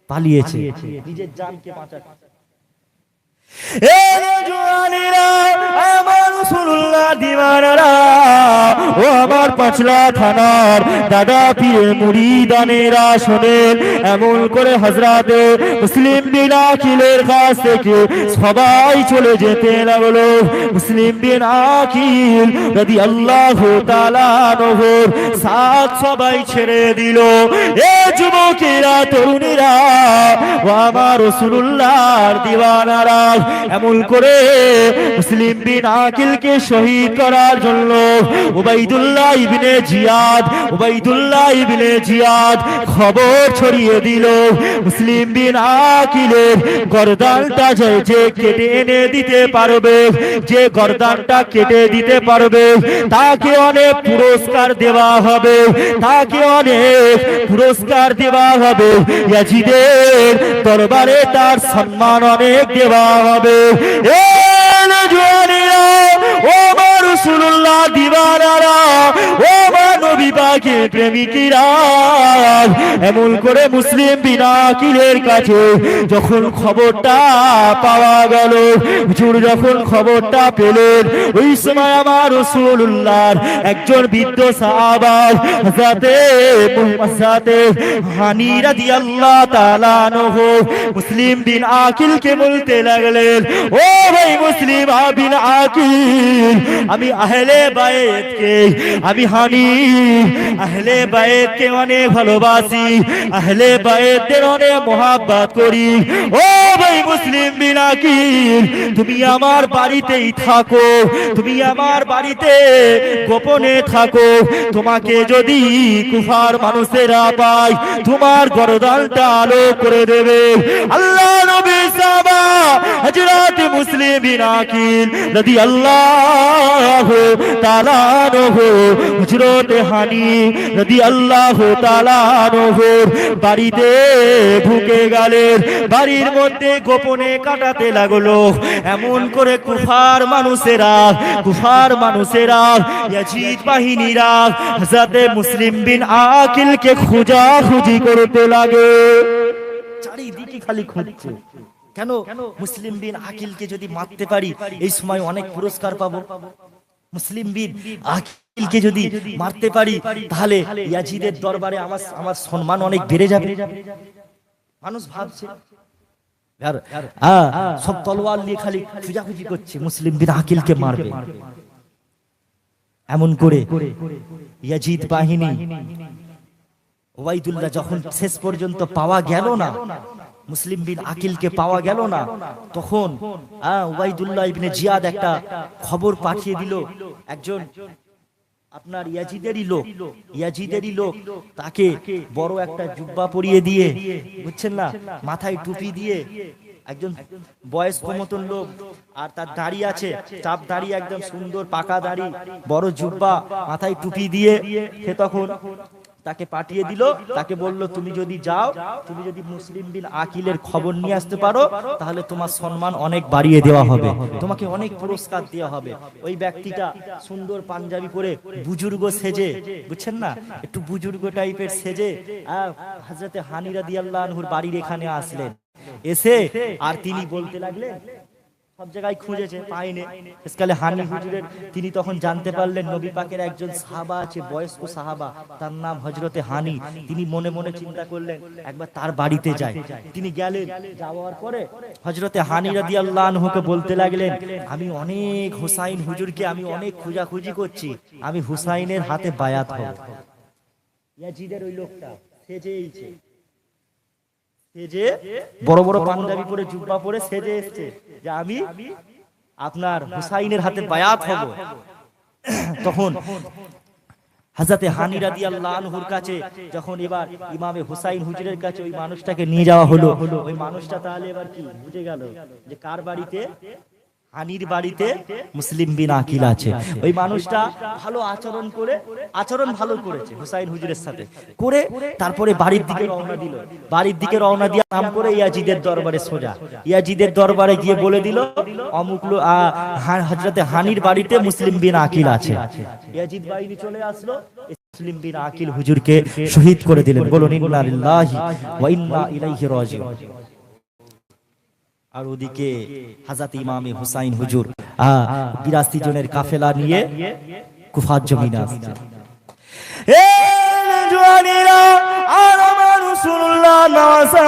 পালিয়েছে, নিজের জানকে বাঁচাতে। আমার পাঁচলা থানার দাদা পীর মুরিদানেরা শোনেন, এমন করে হযরতে মুসলিম বিন আকিলের কাছ থেকে সবাই চলে যেতে লাগলো। মুসলিম বিন আকিল রাদিয়াল্লাহু তাআলা আনহু সাথ সবাই ছেড়ে দিল। এ যুবকেরা, তরুণীরা, ও আমার রাসূলুল্লাহর দিওয়ানারা, এমন করে মুসলিম বিন আকিলকে শহীদ করার জন্য উবাইদুল্লাহ ইবনে জিয়াদ খবর ছড়িয়ে দিল। মুসলিম বিন আকিলের গর্দানটা যে কেটে এনে দিতে পারবে, যে গর্দানটা কেটে দিতে পারবে, তাকে অনেক পুরস্কার দেওয়া হবে, তাকে অনেক পুরস্কার দেওয়া হবে। ইয়াজিদের দরবারে তার সম্মান অনেক দেওয়া হবে। রাসূলুল্লাহ দিওয়ানারা, ও নবী পাকের প্রেমিকেরা, এমন করে মুসলিম বিন আকিলের কাছে যখন খবরটা পাওয়া গেল, হুজুর যখন খবরটা পেলেন, ওই সময় আমার রাসূলুল্লাহর একজন বৃদ্ধ সাহাবা হযরতে হানি রাদিয়াল্লাহু তাআলা আনহু মুসলিম বিন আকিলকে বলতে লাগলেন, ও ভাই মুসলিম বিন আকিল, আমি আহলে বাইতকে, আমি হানি আহলে বাইতকে অনেক ভালোবাসি, আহলে বাইতের অনেক মহব্বত করি। ও ভাই মুসলিম বিন আকিল, তুমি আমার বাড়িতেই থাকো, তুমি আমার বাড়িতে গোপনে থাকো। তোমাকে যদি কুফার মানুষেরা পায়, তোমার গর্দানটা আলো করে দেবে। আল্লাহ নবী সাহাবা হযরত মুসলিম বিন আকিল রাদিয়াল্লাহু তাআলা আনহু হযরত হানি রাদিয়াল্লাহু তাআলা আনহু বাড়িতে ঢুকে গেলেন, বাড়ির মধ্যে গোপনে কাটাতে লাগলো। এমন করে কুফার মানুষেরা ইয়াজিদ বাহিনীরা হযরতে মুসলিম বিন আকিলকে খোঁজাখুঁজি করতে লাগে। চারিদিকে এটাকেই খালি খুঁজছে। কেন? মুসলিম বিন আকিলকে যদি মারতে পারি এই সময় অনেক পুরস্কার পাবো। মুসলিম বিন আকিলকে যদি মারতে পারি তাহলে ইয়াজিদের দরবারে আমার সম্মান অনেক বেড়ে যাবে। মানুষ ভাবছে সব তলোয়ার নিয়ে খালি খুঁজাখুঁজি করছে মুসলিম বিন আকিলকে মারবে। এমন করে ইয়াজিদ বাহিনী ওবাইদুল্লাহ যখন শেষ পর্যন্ত পাওয়া গেল না, মুসলিম বিন আকিলকে পাওয়া গেল না, তখন ওবাইদুল্লাহ ইবনে জিয়াদ একটা খবর পাঠিয়ে দিল। একজন আপনার ইয়াজিদেরই লোক তাকে বড় একটা জুব্বা পরিয়ে দিয়ে, বুঝছেন না, মাথায় টুপি দিয়ে, একজন বয়স্ক মতন লোক, আর তার দাড়ি আছে, চাপ দাড়ি, একদম সুন্দর পাকা দাড়ি, বড় জুব্বা, মাথায় টুপি দিয়ে সে তখন তাকে পাঠিয়ে দিল। তাকে বলল, তুমি যদি যাও, তুমি যদি মুসলিম বিন আকিলের খবর নিয়ে আসতে পারো তাহলে তোমার সম্মান অনেক বাড়িয়ে দেওয়া হবে, তোমাকে অনেক পুরস্কার দেওয়া হবে। ওই ব্যক্তিটা সুন্দর পাঞ্জাবি পরে বুজুর্গ সেজে, বুঝছেন না, একটু বুজুর্গ টাইপের সেজে হযরতে হানি রাদিয়াল্লাহু আনহুর বাড়ির এখানে আসলেন। এসে আর তিনি বলতে লাগলেন, সব জায়গায় খুঁজেছে, পায়নি। শেষকালে হানি হুজুরের তিনি তখন জানতে পারলেন নবী পাকের একজন সাহাবা আছে, বয়স্ক সাহাবা, তার নাম হযরতে হানি। তিনি মনে মনে চিন্তা করলেন একবার তার বাড়িতে যাই। তিনি গেলেন, যাওয়ার পরে হযরতে হানি রাদিয়াল্লাহু আনহুকে বলতে লাগলেন, আমি অনেক হুসাইন হুজুরকে আমি অনেক খোঁজাখুঁজি করছি, আমি হুসাইনের হাতে বায়াত হব। ইয়াজিদের ওই লোকটা সেজেইছে, সেজে বড় বড় পাঞ্জাবি পরে জুব্বা পরে সেজে এসেছে যে আমি আপনার হুসাইনের হাতে বায়াত হব। তখন হযরতে হানি রাদিয়াল্লাহু আনহুর কাছে যখন এবার ইমামে হুসাইন হুজুরের কাছে ওই মানুষটাকে নিয়ে যাওয়া হলো, ওই মানুষটা তাহলে এবার কি বুঝে গেল যে কার বাড়িতে, হানির বাড়িতে মুসলিম বিন আকিল আছে। ওই মানুষটা ভালো আচরণ ভালো করেছে হুসাইন হুজুরের সাথে করে, তারপরে বাড়ির দিকে রওনা দিয়ে নাম করে ইয়াজিদের দরবারে সোজা, ইয়াজিদের দরবারে গিয়ে বলে দিল অমুক হযরতে হানির বাড়িতে মুসলিম বিন আকিল আছে। ইয়াজিদ বাহিনী চলে আসলো, মুসলিম বিন আকিল হুজুরকে শহীদ করে দিলেন। বলুন ইন্না লিল্লাহি ওয়া ইন্না ইলাইহি রাজিউন। আর ওদিকে হযরত ইমামে হুসাইন হুজুর 82 জনের কাফেলা নিয়ে কুফার জমিনে আসছে। এ জওয়ানেরা আর আমার রাসূলুল্লাহ নওয়াজা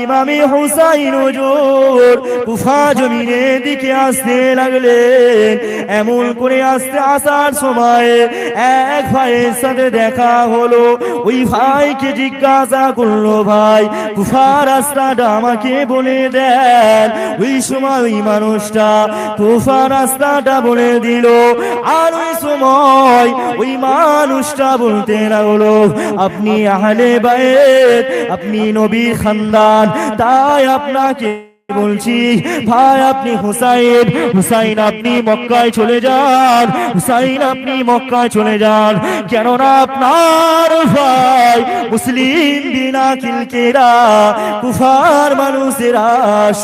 ইমামে হুসাইন হুজুর কুফা জমিনের দিকে আসতে লাগলেন। এমন করে আসার সময় এক ভাইয়ের সাথে দেখা হলো। ওই ভাইকে জিজ্ঞাসা করলো, ভাই কুফা রাস্তাটা আমাকে বলে দেন। ওই সময় ওই মানুষটা কুফা রাস্তাটা বলে দিল। আর ওই সময় ওই মানুষটা বলতে লাগলো, আপনি আহলে বাইত, আপনি নবীর খানদান, তাই আপনাকে বলছি ভাই আপনি হুসাইন আপনি মক্কায় চলে যান, হুসাইন আপনি মক্কায় চলে যান, কেননা আপনার ভাই মুসলিম বিন আকিলকেরা কুফার মানুষেরা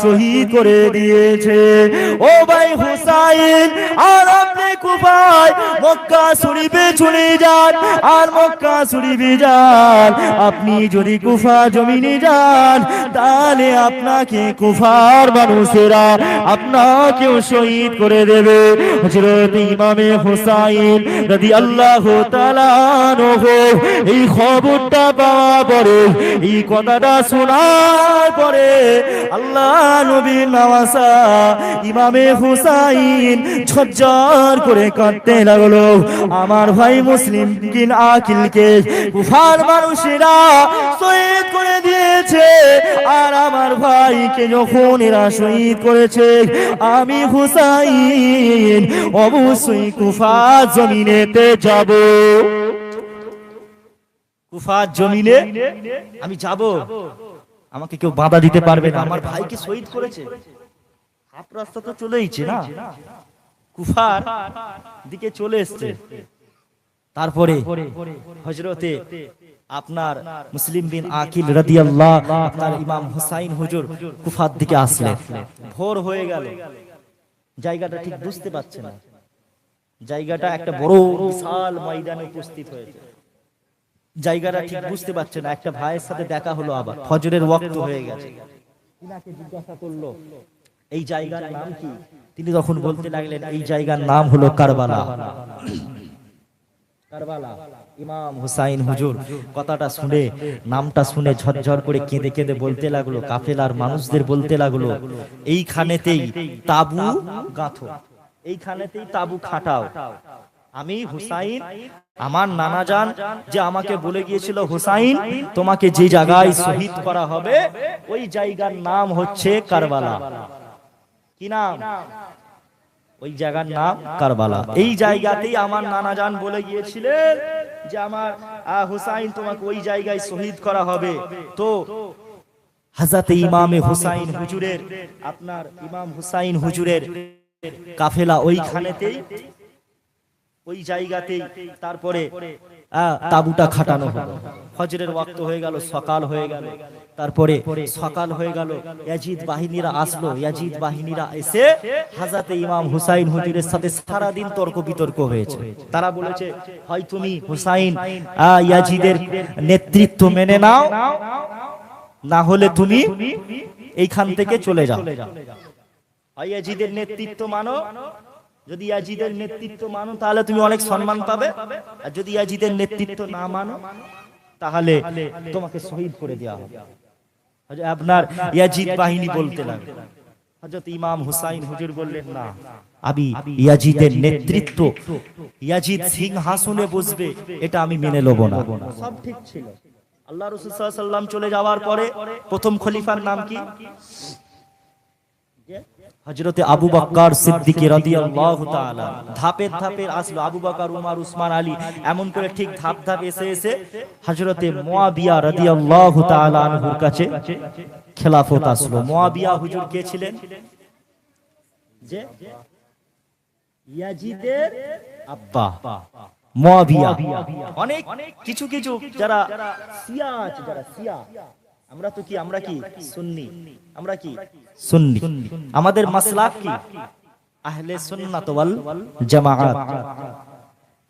শহীদ করে দিয়েছে। ও ভাই হুসাইন, আর আপনি কুফায় মক্কা শরীফে চলে যান, আর মক্কা শরীফে যান। আপনি যদি কুফা জমিনে যান তাহলে আপনাকে কুফা আর মানুষেরা আপনাকেও শহীদ করে দেবে। হযরত ইমামে হুসাইন রাদিয়াল্লাহু তাআলা আনহু এই খবরটা পাওয়ার পরে, এই কথাটা শোনার পরে আল্লাহ নবীর নওয়াজা ইমামে হুসাইন ঝরঝর করে কাঁদতে লাগলো। আমার ভাই মুসলিম বিন আকিলকে কুফার মানুষেরা শহীদ করে দিয়েছে, আর আমার ভাইকে যখন এরা শহীদ করেছে, আমি হুসাইন অবশ্যই কুফা জমিনেতে যাব। কুফা জমিনে আমি যাব, আমাকে কেউ বাধা দিতে পারবে না। আমার ভাইকে শহীদ করেছে, হাফ রাস্তা তো চলেইছে না, কুফার দিকে চলে এসছে। তারপরে হযরতে আপনার মুসলিম বিন আকিল রাদিয়াল্লাহু আপনার ইমাম হুসাইন হুজুর কুফার দিকে আসলেন। ভোর হয়ে গেল, জায়গাটা ঠিক বুঝতে পারছে না, জায়গাটা একটা বড় বিশাল ময়দানে উপস্থিত হয়েছে। জায়গাটা ঠিক বুঝতে পারছে না। একটা ভাইয়ের সাথে দেখা হলো, আবার ফজরের ওয়াক্ত হয়ে গেছে। তিনাকে জিজ্ঞাসা করলো এই জায়গার নাম কি? তিনি তখন বলতে লাগলেন এই জায়গার নাম হলো কারবালা। কারবালা। ইমাম হুসাইন হুজুর কথাটা শুনে, নামটা শুনে ঝরঝর করে কেঁদে কেঁদে বলতে লাগলো, কাফেলার মানুষদের বলতে লাগলো, এইখানেতেই তাবু গাঁথো, এইখানেতেই তাবু খাটাও। আমি হুসাইন, আমার নানা জান যে আমাকে বলে গিয়েছিল, হুসাইন তোমাকে যে জায়গায় শহীদ করা হবে ওই জায়গার নাম হচ্ছে কারবালা। কি নাম? ওই জায়গার নাম কারবালা। এই জায়গাতেই আমার নানা জান বলে গিয়েছিলেন যে আমার হুসাইন তোমাকে ওই জায়গায় শহীদ করা হবে। তো হযরতে ইমামে হুসাইন হুজুরের, আপনার ইমাম হুসাইন হুজুরের কাফেলা ওইখানেতেই, ওই জায়গাতেই তারপরে তাবুটা খাটানো হলো। ফজরের ওয়াক্ত হয়ে গেল, সকাল হয়ে গেল। তারপরে সকাল হয়ে গেল, ইয়াজিদ বাহিনীরা আসলো। ইয়াজিদ বাহিনীরা এসে হযরতে ইমাম হুসাইন হুজুরের সাথে সারা দিন তর্ক বিতর্ক হয়েছে। তারা বলেছে, হয় তুমি হুসাইন ইয়াজিদের নেতৃত্ব মেনে নাও, না হলে তুমি এইখান থেকে চলে যাও। হয় ইয়াজিদের নেতৃত্ব মানো, যদি ইয়াজিদের নেতৃত্ব মানো তাহলে তুমি অনেক সম্মান পাবে, আর যদি ইয়াজিদের নেতৃত্ব না মানো তাহলে তোমাকে শহীদ করে দেওয়া হবে। আপনার ইয়াজিদ বাহিনী বলতে লাগলো। হযরত ইমাম হুসাইন হুজুর বললেন, না, আমি ইয়াজিদের নেতৃত্ব, ইয়াজিদ সিংহাসনে বসবে, এটা আমি মেনে নেব না। সব ঠিক ছিল। আল্লাহ রাসূল সাল্লাল্লাহু আলাইহি ওয়াসাল্লাম চলে যাওয়ার পরে প্রথম খলিফার নাম কি? হযরতে আবু বকর সিদ্দিক রাদিয়াল্লাহু তাআলা। ধাপে ধাপে আসলো আবু বকর, উমর, উসমান, আলী, এমন করে ঠিক ধাপ ধাপ এসে এসে হযরতে মুয়াবিয়া রাদিয়াল্লাহু তাআলা আনহুর কাছে খেলাফত আসলো। মুয়াবিয়া হুজুর কে ছিলেন? যে ইয়াজিদের আব্বা মুয়াবিয়া। অনেক কিছু কিছু যারা শিয়া আছে, যারা শিয়া, আমরা তো কি, আমরা কি সুন্নি, আমরা কি সুন্নি, আমাদের মাসলাক কি আহলে সুন্নাত ওয়াল জামাআত।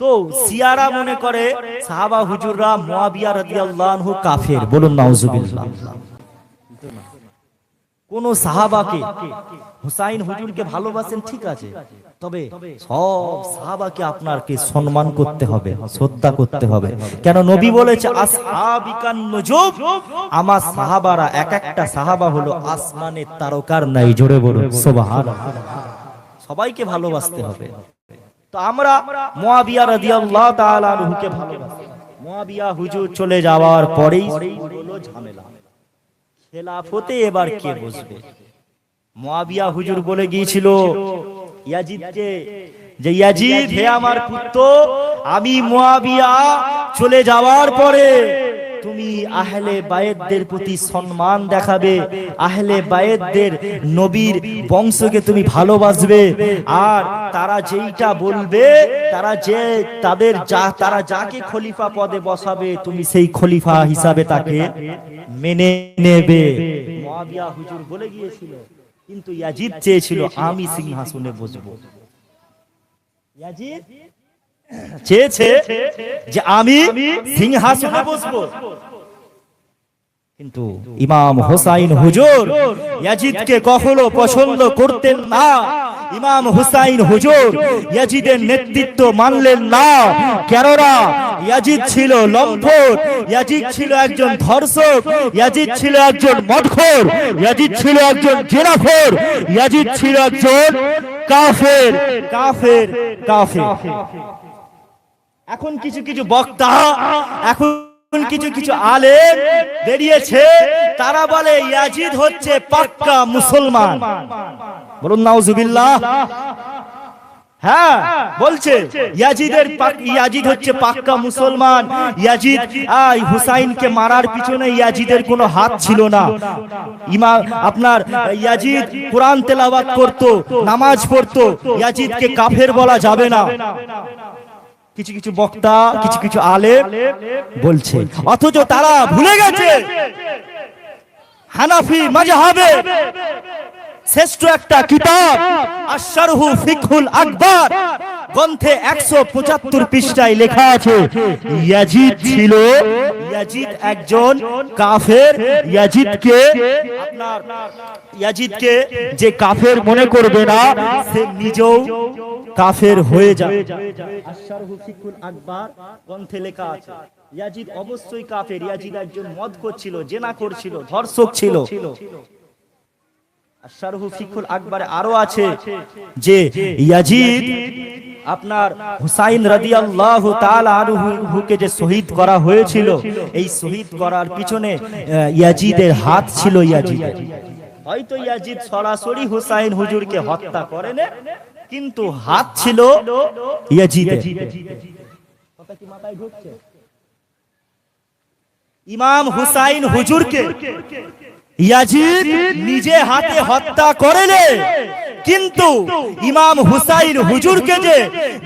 তো শিয়ারা মনে করে সাহাবা হুজুররা মুয়াবিয়া রাদিয়াল্লাহু আনহু কাফের। বলুন নাউজুবিল্লাহ। কোন সাহাবাকে, হুসাইন হুজুরকে ভালোবাসেন ঠিক আছে, তবে সব সাহাবাকে আপনাকে সম্মান করতে হবে, শ্রদ্ধা করতে হবে। কেন? নবী বলেছে আসহাবিকান নুজুম, আমার সাহাবারা এক একটা সাহাবা হলো আসমানের তারকার নাই। জোরে বলুন সুবহানাল্লাহ। সবাইকে ভালোবাসতে হবে। তো আমরা মুয়াবিয়া রাদিয়াল্লাহু তাআলা আনহুকে ভালোবাসি। মুয়াবিয়া হুজুর চলে যাওয়ার পরেই হলো ঝামেলা। খেলাফতে এবার কে বসবে? মুয়াবিয়া হুজুর বলে গিয়েছিল ইয়াজিদকে যে, ইয়াজিদ হে আমার পুত্র, আমি মুয়াবিয়া চলে যাওয়ার পরে তুমি আহলে বায়েতদের প্রতি সম্মান দেখাবে, আহলে বায়েতদের নবীর বংশকে তুমি ভালোবাসবে, আর তারা যেইটা বলবে, তারা যে তারা যাকে খলিফা পদে বসাবে তুমি সেই খলিফা হিসাবে তাকে মেনে নেবে। মুয়াবিয়া হুজুর বলে গিয়েছিল, কিন্তু ইয়াজিদ চেয়েছিল আমি সিংহাসনে বসবো। ইয়াজিদ চেয়েছে যে আমি সিংহাসনে বসবো, কিন্তু ইমাম হুসাইন হুজুর ইয়াজিদকে কখনো পছন্দ করতেন না। ইমাম হুসাইন হুজুর ইয়াজিদের নেতৃত্ব মানলেন না। কেননা ইয়াজিদ ছিল লম্পট, ইয়াজিদ ছিল একজন ধর্ষক, ইয়াজিদ ছিল একজন মদখোর, ইয়াজিদ ছিল একজন জেনাখোর, ইয়াজিদ ছিল একজন কাফের কাফের কাফের। এখন কিছু কিছু বক্তা, এখন কিছু কিছু আলেম বেরিয়েছে, তারা বলে ইয়াজিদ হচ্ছে পাক্কা মুসলমান। বলুন নাউজুবিল্লাহ। হ্যাঁ, বলছে ইয়াজিদ হচ্ছে পাক্কা মুসলমান। ইয়াজিদ হুসাইনকে মারার পিছনে ইয়াজিদের কোনো হাত ছিল না। আপনার ইয়াজিদ কোরআন তেলাওয়াত করতো, নামাজ পড়তো, ইয়াজিদকে কাফের বলা যাবে না। কিছু কিছু বক্তা, কিছু কিছু আলেম বলছে, অথচ তারা ভুলে গেছে হানাফি মাযহাবে শ্রেষ্ঠ একটা কিতাব আশ-শারহু ফিকহুল আকবার, গ্রন্থে 175 পৃষ্ঠায় লেখা আছে ইয়াজিদ ছিল, ইয়াজিদ একজন কাফের। ইয়াজিদকে যে কাফের মনে করবে না সে নিজেও কাফের হয়ে যাবে। আশ-শারহু ফিকহুল আকবার গ্রন্থে লেখা আছে ইয়াজিদ অবশ্যই কাফের। ইয়াজিদ একজন মদখোর ছিল, জেনা করছিল, ধর্ষক ছিল। আশ-শারহু ফিকহুল আকবারে আরো আছে যে ইয়াজিদ আপনার হুসাইন রাদিয়াল্লাহু তাআলা আনহুকে যে শহীদ করা হয়েছিল, এই শহীদ করার পিছনে ইয়াজিদের হাত ছিল। ইয়াজিদের হয়তো ইয়াজিদ সরাসরি হুসাইন হুজুরকে হত্যা করেনি, কিন্তু হাত ছিল ইয়াজিদের। কথা কি মাথায় ঢুকছে? ইমাম হুসাইন হুজুরকে ইয়াজিদ নিজে হাতে হত্যা করেনি, কিন্তু ইমাম হুসাইন হুজুরকে যে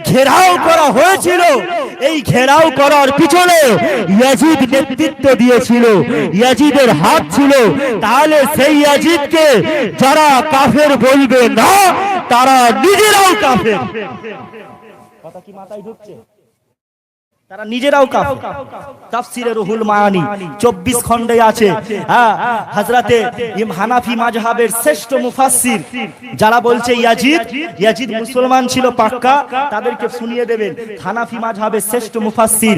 ঘেরাও করা হয়েছিল, এই ঘেরাও করার পিছনে ইয়াজিদ নেতৃত্ব দিয়েছিল, ইয়াজিদের হাত ছিল। তাহলে সেই ইয়াজিদকে যারা কাফের বলবে না, তারা নিজেরাও কাফের। কথা কি মাথায় ঢুকছে? তারা নিজেরাও কাফের। তাফসিরে রুহুল মাআনি 24 খণ্ডে আছে। হযরতে হানাফি মাযহাবের শ্রেষ্ঠ মুফাসসির যারা বলছে ইয়াজিদ মুসলমান ছিল পাক্কা, তাদেরকে শুনিয়ে দেবেন। হানাফি মাযহাবের শ্রেষ্ঠ মুফাসসির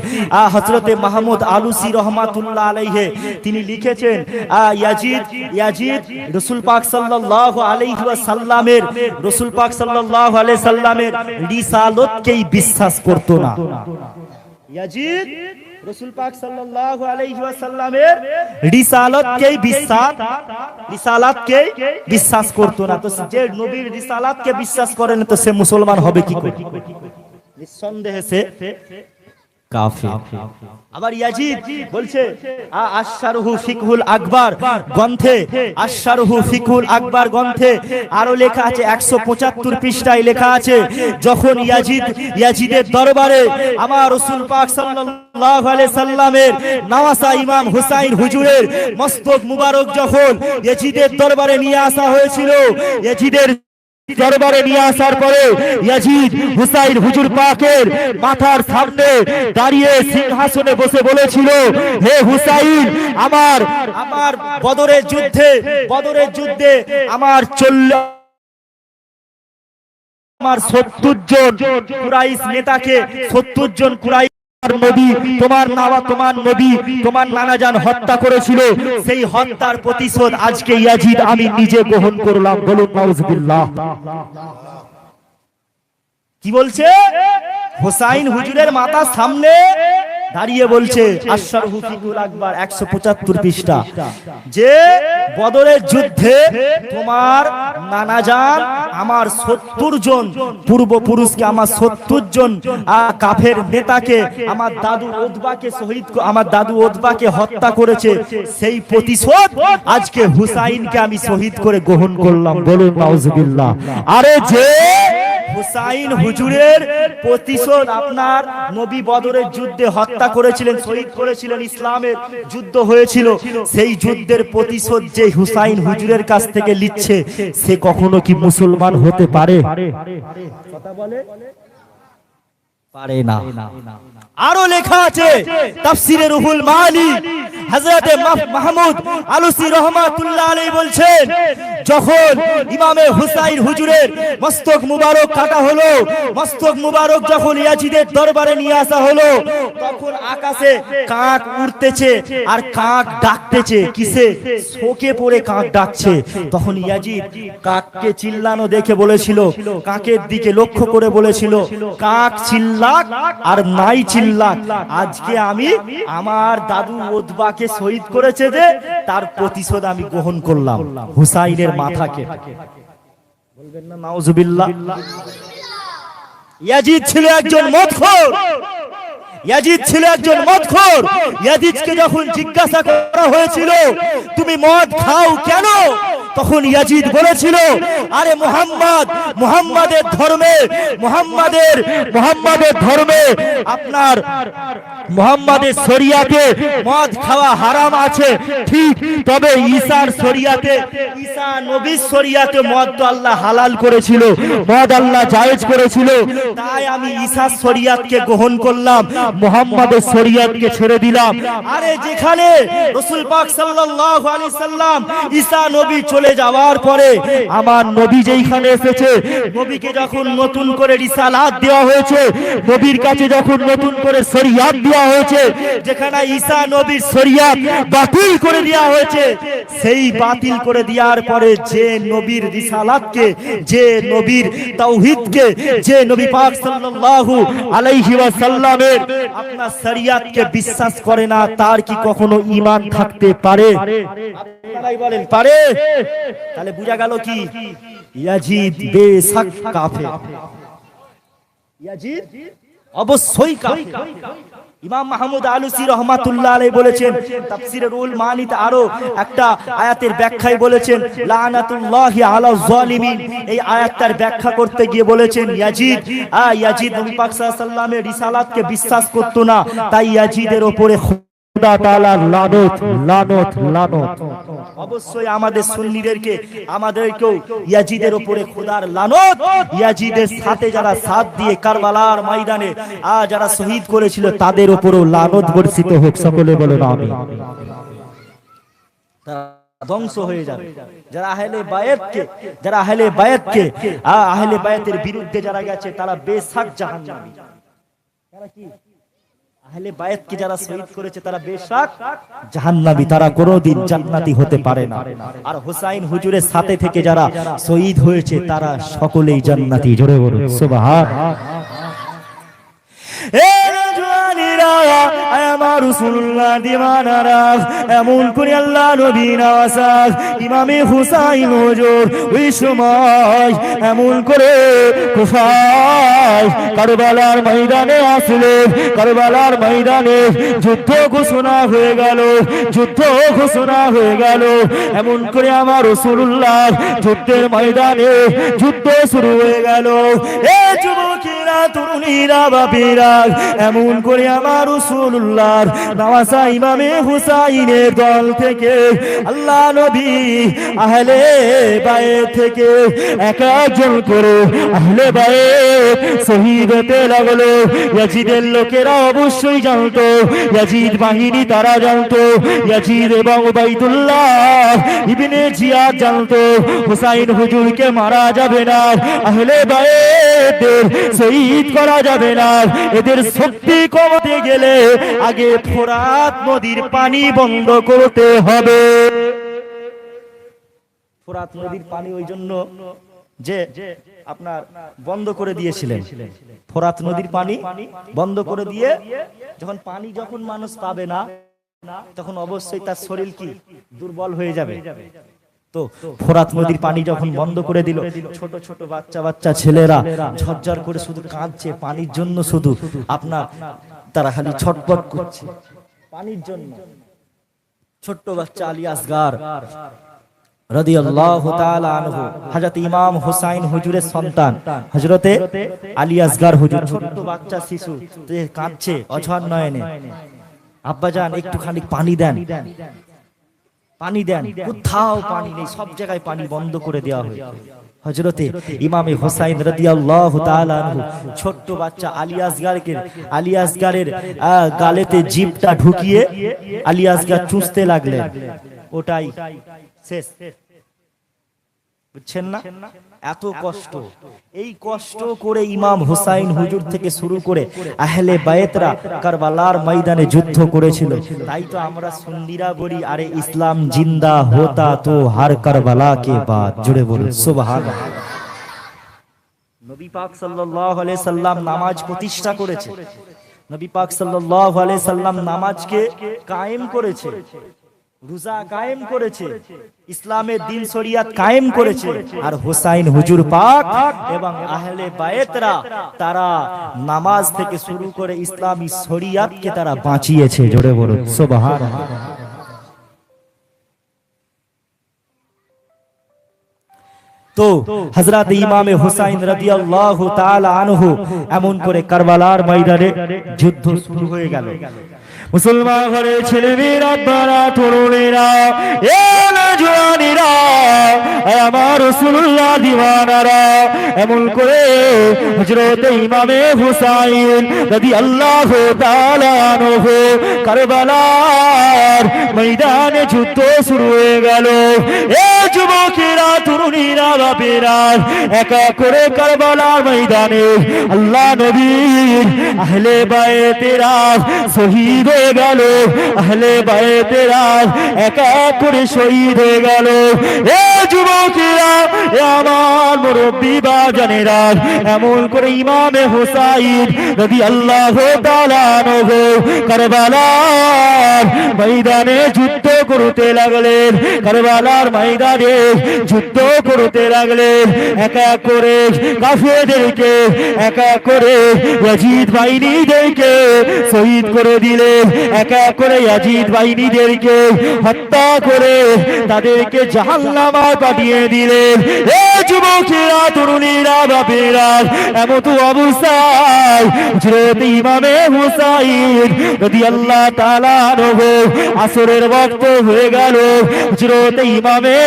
হযরতে মাহমুদ আলুসি রাহমাতুল্লাহ আলাইহি তিনি লিখেছেন ইয়াজিদ রাসূল পাক সাল্লাল্লাহু আলাইহি ওয়াসাল্লামের রিসালাতকেই বিশ্বাস করত না। ইয়াজিদ রাসূল পাক সাল্লাল্লাহু আলাইহি ওয়াসাল্লামের রিসালাতকে বিশ্বাস করত না। তো যে নবীর রিসালাতকে বিশ্বাস করে না, তো সে মুসলমান হবে কি করে? নিঃসন্দেহে সে কাফের। আবার ইয়াজিদ বলছে আশ-শারহু ফিকহুল আকবার গ্রন্থে, আশ-শারহু ফিকহুল আকবার গ্রন্থে আরো লেখা আছে 175 পৃষ্ঠায় লেখা আছে, যখন ইয়াজিদের দরবারে আমার রাসূল পাক সাল্লাল্লাহু আলাইহি সাল্লামের নওয়াসা ইমাম হুসাইন হুজুরের মস্তক মুবারক যখন ইয়াজিদের দরবারে নিয়ে আসা হয়েছিল, ইয়াজিদের দরবারে নিয়ে আসার পরে ইয়াজিদ হুসাইন হুজুর পাকের মাথার সামনে দাঁড়িয়ে সিংহাসনে বসে বলেছিল, হে হুসাইন, আমার বদরের যুদ্ধে আমার 70 জন কুরাইশ নেতাকে, 70 জন কুরাইশ নবী, তোমার নবী, তোমার নানাজান হত্যা করেছিল, সেই হত্যার প্রতিশোধ আজকে ইয়াজিদ আমি নিজে গ্রহণ করলাম। বলুন নাউজুবিল্লাহ। কি বলছে? হুসাইন হুজুরের মাথার সামনে দাঁড়িয়ে বলছে, আশ-শারহু ফিকহুল আকবার 175 পৃষ্ঠা, যে বদরের যুদ্ধে তোমার নানাজান আমার 70 জন পূর্বপুরুষকে, আমার 70 জন কাফের নেতাকে, আমার দাদু ওতবাকে হত্যা করেছে, সেই প্রতিশোধ আজকে হুসাইনকে আমি শহীদ করে গ্রহণ করলাম। বলুন নাউজুবিল্লাহ। আরে যে হুসাইন হুজুরের প্রতিশোধ আপনার নবী বদরের যুদ্ধে হত্যা করেছিলেন, শহীদ করেছিলেন, ইসলামের যুদ্ধ হয়েছিল, সেই যুদ্ধের প্রতিশোধ যে হুসাইন হুজুরের কাছ থেকে নিচ্ছে, সে কখনো কি মুসলমান হতে পারে? কথা বলে পারে না। আরো লেখা আছে তাফসিরে রুহুল মাআনি, হযরতে মাহমুদ আলুসি রাহমাতুল্লাহ আলাইহি বলছেন, যখন ইমামে হুসাইন হুজুরের মস্তক মুবারক কাটা হলো, মস্তক মুবারক যখন ইয়াজিদের দরবারে নিয়ে আসা হলো, তখন আকাশে কাক উড়তেছে আর কাক ডাকতেছে। কিসে? শোকে পড়ে কাক ডাকছে। তখন ইয়াজিদ কাককে চিল্লানো দেখে বলেছিল, কাকের দিকে লক্ষ্য করে বলেছিল, কাক চিল্লাক আর নাই চিল্লাক, আজকে আমি আমার দাদু ওতবাকে শহীদ করেছে যে, তার প্রতিশোধ আমি গ্রহণ করলাম হুসাইনের মাথাকে। বলবেন না নাউজুবিল্লাহ। ইয়াজিদ ছিল একজন মদখোর, ইয়াজিদকে যখন জিজ্ঞাসা করা হয়েছিল, তুমি মদ খাও কেন, তখন ইয়াজিদ বলেছিল, আরে মুহাম্মাদের ধর্মে আপনার মুহাম্মাদের শরিয়াতে মদ খাওয়া হারাম আছে ঠিক, তবে ঈসার শরিয়াতে, ঈসা নবীর শরিয়াতে মদ তো আল্লাহ হালাল করেছিল, মদ আল্লাহ জায়েজ করেছিল, তাই আমি ঈসার শরিয়াতকে গ্রহণ করলাম, মুহাম্মাদের শরিয়াতকে ছেড়ে দিলাম। আরে যেখানে রাসূল পাক সাল্লাল্লাহু আলাইহি সাল্লাম ঈসা নবী চলে যাওয়ার পরে আমার নবী যেইখানে এসেছে, নবীকে যখন নতুন করে রিসালাত দেওয়া হয়েছে, নবীর কাছে যখন নতুন করে শরিয়াত দেওয়া হয়েছে, যেখানে ঈসা নবীর শরিয়াত বাতিল করে দেওয়া হয়েছে, সেই বাতিল করে দেওয়ার পরে যে নবীর রিসালাতকে, যে নবীর তাওহীদকে, যে নবী পাক সাল্লাল্লাহু আলাইহি ওয়াসাল্লামের আপনার শরিয়াতকে বিশ্বাস করে না, তার কি কখনো ঈমান থাকতে পারে? আপনারাই বলেন পারে? তাহলে বোঝা গেল কি ইয়াজিদ বেশক কাফের, ইয়াজিদ অবশ্যই কাফের। ইমাম মাহমুদ আলুসি রহমাতুল্লাহ আলাইহি বলেছেন তাফসীরে রুহুল মানিতে আরো একটা আয়াতের ব্যাখ্যায় বলেছেন লানাতুল্লাহি আলা যালিমিন, এই আয়াতটার ব্যাখ্যা করতে গিয়ে বলেছেন ইয়াজিদ নবী পাক সাল্লাল্লাহু আলাইহি ওয়াসাল্লামের রিসালাতকে বিশ্বাস করত না, তাই ইয়াজিদের উপরে খোদা তাআলার লানত। অবশ্যই আমাদের সুন্নিদেরকে, আমাদেরকেও ইয়াজিদের উপরে খোদার লানত, ইয়াজিদের সাথে যারা সাথ দিয়ে কারবালার ময়দানে যারা শহীদ করেছিল তাদের উপরও লানত বর্ষিত হোক। সকলে বলেন আমিন। ধ্বংস হয়ে যাবে যারা আহলে বায়াতের বিরুদ্ধে যারা গেছে, তারা বেশক জাহান্নামী। তারা কি আহলে বায়াতকে যারা শহীদ করেছে তারা বেশক জাহান্নামী, তারা কোনোদিন জান্নাতি হতে পারে না। আর হুসাইন হুজুরের সাথে থেকে যারা শহীদ হয়েছে তারা সকলেই জান্নাতি। জোরে বলুন সুবহানাল্লাহ। এমন করে আল্লাহ নবী নওয়াজ ইমামে হুসাইন হুজুর ওই সময় এমন করে কুফায় কারবালার ময়দানে আসলেন, কারবালার ময়দানে যুদ্ধ ঘোষণা হয়ে গেল, এমন করে আমার রাসূলুল্লাহ যুদ্ধের ময়দানে যুদ্ধ শুরু হয়ে গেল। এ যুবকেরা, তরুণীরা, বাপেরা, এমন করে আমার রাসূলুল্লাহর নওয়াজা ইমামে হুসাইনের দল থেকে আল্লাহ নবী আহলে বায়ত থেকে এক একজন করে আহলে বায়ত শহীদ হতে লাগলো। ইয়াজিদের লোকেরা অবশ্যই জানতো, ইয়াজিদ বাহিনী তারা জানতো, ইয়াজিদ এবং উবাইদুল্লাহ ইবনে জিয়াদ জানতো হুসাইন হুজুরকে মারা যাবে না, আহলে বায়তদের শহীদ করা যাবে না। এদের শক্তি কমাতে গেলে আগে ফোরাত নদীর পানি বন্ধ করতে হবে। ফোরাত নদীর পানি ওই জন্য যে আপনার বন্ধ করে দিয়েছিলেন, ফোরাত নদীর পানি বন্ধ করে দিয়ে যখন মানুষ পাবে না, তখন অবশ্যই তার শরীর কি দুর্বল হয়ে যাবে। তো ফোরাত নদীর পানি যখন বন্ধ করে দিল, ছোট ছোট বাচ্চা ছেলেরা ঝরঝর করে শুধু কাঁদছে পানির জন্য, শুধু আপনার তারা খালি ছটফট করছে পানির জন্য। ছোট্ট বাচ্চা আলী আসগার রাদিয়াল্লাহু তাআলা আনহু, হযরত ইমাম হুসাইন হুজুরের সন্তান হযরতে আলী আসগার হুজুর, ছোট্ট বাচ্চা শিশু কাঁদছে অঝর নয়নে, আব্বাজান একটুখানি পানি দেন, কোথাও পানি নেই, সব জায়গায় পানি বন্ধ করে দেওয়া হয়। হযরতে ইমামে হুসাইন রাদিয়াল্লাহু তাআলা আনহু ছোট্ট বাচ্চা আলী আসগারের গালেতে জিভটা ঢুকিয়ে আলী আসগার চুষতে লাগলেন, ওটাই শেষ। বুঝছেন না? এত কষ্ট, এই কষ্ট করে ইমাম হুসাইন হুজুর থেকে শুরু করে আহলে বায়তরা কারবালার ময়দানে যুদ্ধ করেছিল। তাই তো আমরা সুন্নিরা বলি, আরে ইসলাম জিন্দা হোতা তো হর কারবালা কে বাদ। জুড়ে বলুন সুবহানাল্লাহ। নবী পাক সাল্লাল্লাহু আলাইহি সাল্লাম নামাজ প্রতিষ্ঠা করেছে, নবী পাক সাল্লাল্লাহু আলাইহি সাল্লাম নামাজকে কায়েম করেছে, রোজা কায়েম করেছে, ইসলামের দ্বীন শরিয়াত কায়েম করেছে। আর হুসাইন হুজুর পাক এবং আহলে বায়তরা তারা নামাজ থেকে শুরু করে ইসলামী শরিয়াতকে তারা বাঁচিয়েছে। জোরে বলুন সুবহানাল্লাহ। তো হযরত ইমামে হুসাইন রাদিয়াল্লাহু তাআলা আনহু এমন করে কারবালার ময়দানে যুদ্ধ শুরু হয়ে গেল। মুসলমান ঘরে ছেলেমেয়েরা, বারা তরুণেরা, এ নওজওয়ানেরা, আমার রাসূলুল্লাহ দিওয়ানারা, এমন করে হযরত ইমামে হুসাইন রাদিয়াল্লাহু তাআলা আনহু কারবালার ময়দানে যুদ্ধ শুরু হয়ে গেল। এ যুবকেরা, তরুণীরা, বাপেরা, একা করে কারবালার ময়দানে আল্লাহ নবীর আহলে বায়তেরা শহীদ হয়ে গেল। আহলে বায়তেরা একা করে শহীদ হয়ে গেল। এ যুবকেরা, এ আমার মুরব্বি বাজানেরা, এমন করে ইমামে হুসাইন রাদিয়াল্লাহু তাআলা আনহু কারবালার ময়দানে যুদ্ধ করতে লাগলেন। কারবালার ময়দানে যুদ্ধ করতে লাগলেন। একা করে কাফেরদেরকে, একা করে ইয়াজিদ বাহিনীদেরকে শহীদ করে দিলেন। একা করে ইয়াজিদ বাহিনীদেরকে হত্যা করে তাদেরকে জাহান্নামে পাঠিয়ে দিলেন। এ যুবকেরা, তরুণীরা, বাপেরা, এমত অবস্থায় হযরত ইমামে হুসাইন রাদিয়াল্লাহু তাআলা আনহু আসরের ওয়াক্ত হয়ে গেল। হযরত ইমামে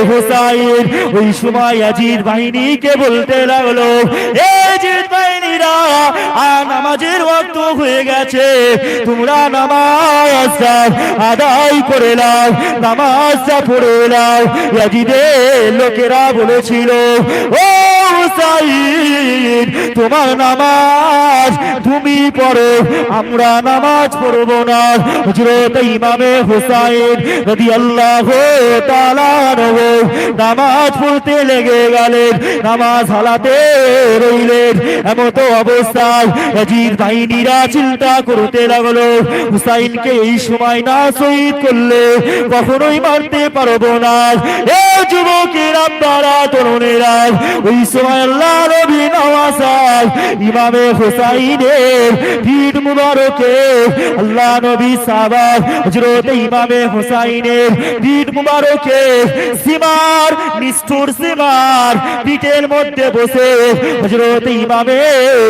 হুসাইন ওই সময় ইয়াজিদ বাহিনীকে বলতে লাগলো, এ ইয়াজিদ বাহিনীরা, নামাজের ওয়াক্ত হয়ে গেছে, তোমরা নামাজটা আদায় করে নাও, নামাজটা পড়ে নাও। ইয়াজিদের লোকেরা বলেছিল, ও হুসাইন, তোমার নামাজ তুমি পড়ো, আমরা নামাজ পড়বো না। হযরত ইমামে হুসাইন রাদিয়াল্লাহু তাআলা আনহু নামাজ পড়তে লেগে গেলেন, নামাজ হালাতে রইলেন। এমত অবস্থায় ইয়াজিদ বাহিনীরা চিন্তা করতে লাগলো, হুসাইনকে এই সময় না শহীদ করলে কখনোই মারতে পারবো না। এ যুবকেরা, বারা তরুণেরা, ওই সময় আল্লাহ নবী নওয়াজ ইমামে হুসাইনের পিঠ মুবারকে আল্লাহ নবী সাহাবা হযরত ইমামে হুসাইনের পিঠ মুবারকে সীমার, নিষ্ঠুর সীমার পিঠের মধ্যে বসে হযরত ইমামে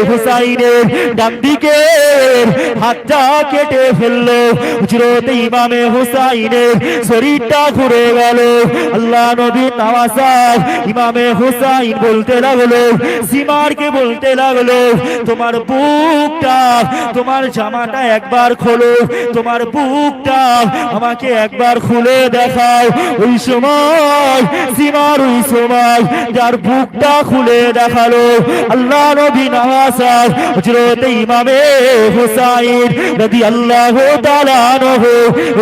হুসাইনের ডান দিকের হাতটা কেটে ফেললো। হযরত ইমামে হুসাইনের শরীরটা ঘুরে গেল। আল্লাহ নবী নওয়াজ ইমামে হুসাইন বলতে লাগলো, সীমারকে বলতে লাগলো, তোমার বুকটা, তোমার জামাটা একবার খোলো, তোমার বুকটা আমাকে একবার খুলে দেখাও। ওই সময় সীমার, ওই সময় যার বুকটা খুলে দেখালো আল্লাহ নবী নওয়াজ হযরত ইমামে হুসাইন রাদিয়াল্লাহু তাআলা আনহু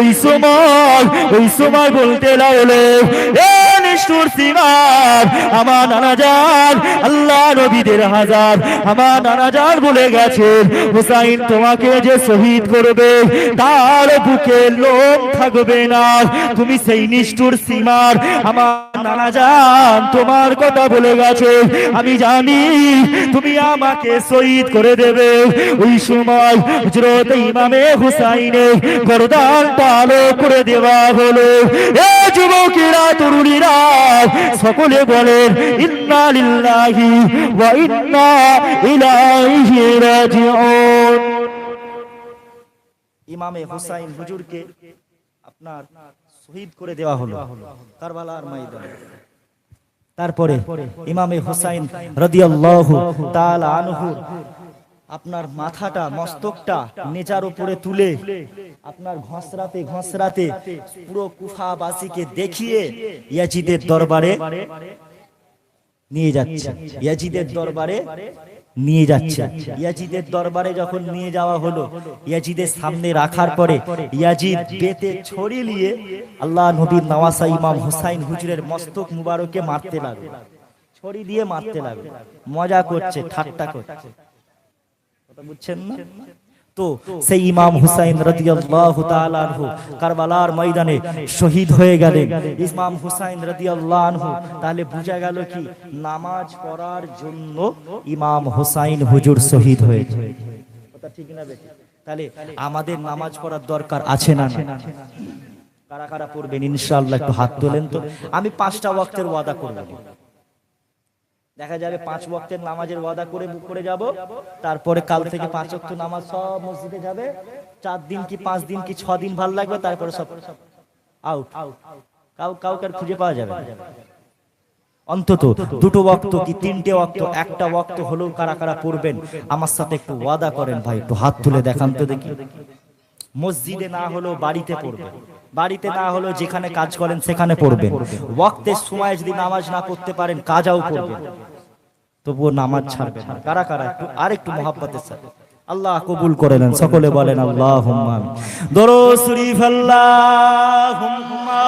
ওই সময় বলতে লাগলো, এ নিষ্ঠুর সীমার, আমার নানা জান, আল্লাহ নবীদের হাজার, আমার নানা জান বলে গেছেন, হুসাইন তোমাকে যে শহীদ করবে তার বুকে লোম থাকবে না। তুমি সেই নিষ্ঠুর সীমার, আমার নানা জান তোমার কথা বলে গেছে, আমি জানি তুমি আমাকে শহীদ করে দেবে। ওই সময় হযরত ইমামে হুসাইনের গর্দান পালো করে দেওয়া হলো। এ যুবকেরা, তরুণীরা, সকলে বলেন ইন্না লিল্লাহি ওয়া ইন্না ইলাইহি রাজিউন। ইমামে হুসাইন হুজুরকে আপনার শহীদ করে দেওয়া হলো কারবালার ময়দানে। তারপরে ইমামে হুসাইন রাদিয়াল্লাহু তাআলা আনহু আপনার মাথাটা, মস্তকটা নেজার উপরে তুলে আপনার ঘষরাতে ঘষরাতে পুরো কুফাবাসীকে দেখিয়ে ইয়াজিদের দরবারে নিয়ে যাচ্ছে। ইয়াজিদের দরবারে নিয়ে যাচ্ছে। ইয়াজিদের দরবারে যখন নিয়ে যাওয়া হলো, ইয়াজিদের সামনে রাখার পরে ইয়াজিদ বেতে ছড়ি নিয়ে আল্লাহ নবীর নওয়াসা ইমাম হুসাইন হুজুরের মস্তক মুবারকে মারতে লাগলো, ছড়ি দিয়ে মারতে লাগলো। মজা করছে, ঠাট্টা করছে, কথা বুঝছেন না? তো সেই ইমাম হুসাইন রাদিয়াল্লাহু তাআলা আনহু কারবালার ময়দানে শহীদ হয়ে গেলেন। ইমাম হুসাইন রাদিয়াল্লাহু আনহু, তাহলে বোঝা গেল কি নামাজ পড়ার জন্য ইমাম হুসাইন হুজুর শহীদ হয়েছে। কথা ঠিক না বেটি? তাহলে আমাদের নামাজ পড়ার দরকার আছে না? কারা কারা পড়বেন ইনশাআল্লাহ একটু হাত তোলেন তো। আমি 5টা ওয়াক্তের ওয়াদা করব, দেখা যাবে 5 ওয়াক্তের নামাজের ওয়াদা করে যাব, তারপরে কাল থেকে 5 ওয়াক্ত নামাজ সব মসজিদে যাবে, 4 দিন কি 5 দিন কি 6 দিন ভালো লাগবে, তারপরে সব আউট। কাউকে আর খুঁজে পাওয়া যাবে না। অন্তত 2 ওয়াক্ত কি 3টে ওয়াক্ত, একটা ওয়াক্ত হলেও কারা কারা পড়বেন আমার সাথে একটু ওয়াদা করেন ভাই, একটু হাত তুলে দেখান তো দেখি। মসজিদে না হলেও বাড়িতে পড়বেন, বাড়িতে না হলেও যেখানে কাজ করেন সেখানে পড়বেন। ওয়াক্তের সময় যদি নামাজ না পড়তে পারেন কাজাও করবেন, তবুও নামাজ ছাড়বেন না। কারা কারা একটু আরেকটু মহব্বতের সাথে আল্লাহ কবুল করে নেন, সকলে বলেন আল্লাহুম্মা আমিন। দরুদ শরীফ আল্লাহুম্মা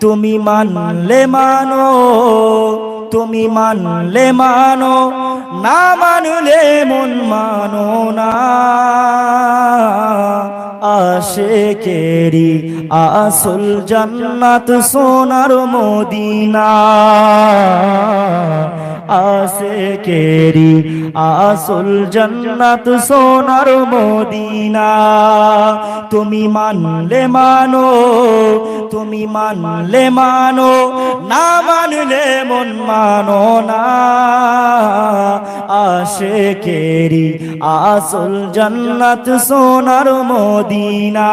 তুমি মানলে মানো, তুমি মানলে মানো, না মানলে মন মানো না। আশিকেরি আসল জান্নাত সোনার মদিনা, আশিকেরি আসল জান্নাত সোনার মদিনা। তুমি মানলে মানো, তুমি মানলে মানো, না মানলে মন মানো না। আশিকেরি আসল জান্নাত সোনার মদিনা,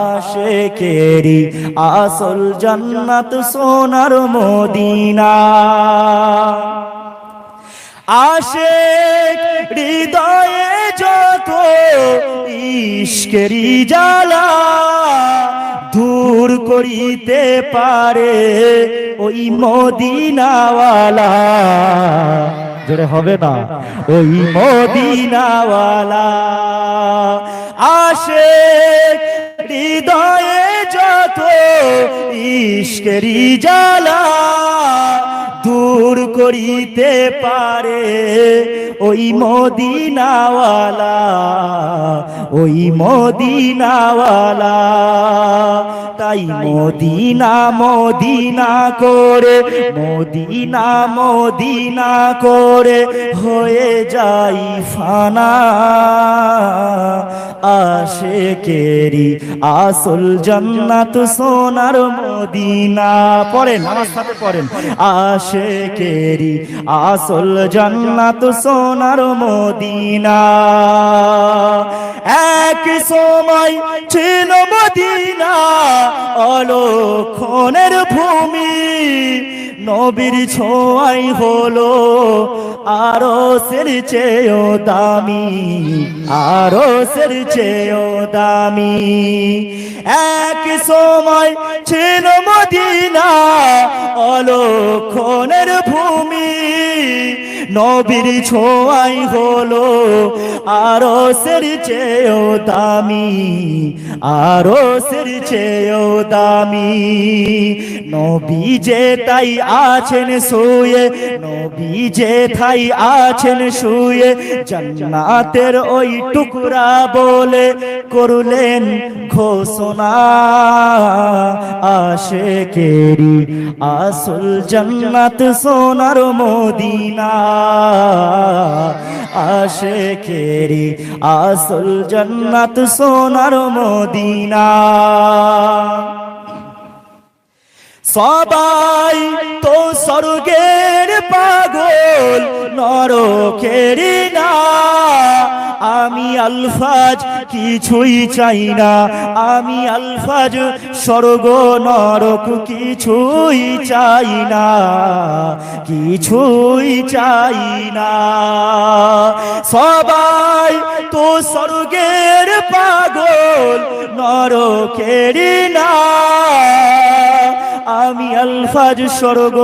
আশিকেরি আসল জান্নাত সোনার মদিনা। আশিক হৃদয়ে যত ইশকেরি জ্বালা দূর করিতে পারে ওই মদিনাওয়ালা। জোরে হবে না, ওই মদিনাওয়ালা। আশিক হৃদয়ে যত ইশকেরি জ্বালা দূর করিতে পারে ওই মদিনাওয়ালা, ওই মদিনাওয়ালা। তাই মদিনা মদিনা করে, মদিনা মদিনা করে হয়ে যাই ফানা। আশিকেরি আসল জান্নাত সোনার মদিনা। পড়েন আমার সাথে পড়েন, আশিকেরি আসল জান্নাত সোনার মদিনা। এক সময় ছিল মদিনা অলক্ষণের ভূমি, নবীর ছোঁয়াই হলো আরশের চেয়েও দামি, আরশের চেয়েও দামি। এক সময় ছিল মদিনা অলক্ষণের ভূমি, নবীর ছোঁয়াই হলো আরশের চেয়েও দামি, আরশের চেয়েও দামি। নবী যে তাই আছেন শুয়ে, নবী যে তাই আছেন শুয়ে, জান্নাতের ওই টুকরা বলে করলেন ঘোষণা। আশিকেরি আসল জান্নাত সোনার মদিনা, আশিকেরি আসল জান্নাত সোনার মদিনা। সবাই তো স্বর্গের পাগল নরকের না, আমি আলফাজ কিছুই চাই না, আমি আলফাজ স্বর্গ নরক কিছুই চাই না, কিছুই চাই না। সবাই তো স্বর্গের পাগল নরকের না, আমি আলফাজ স্বর্গ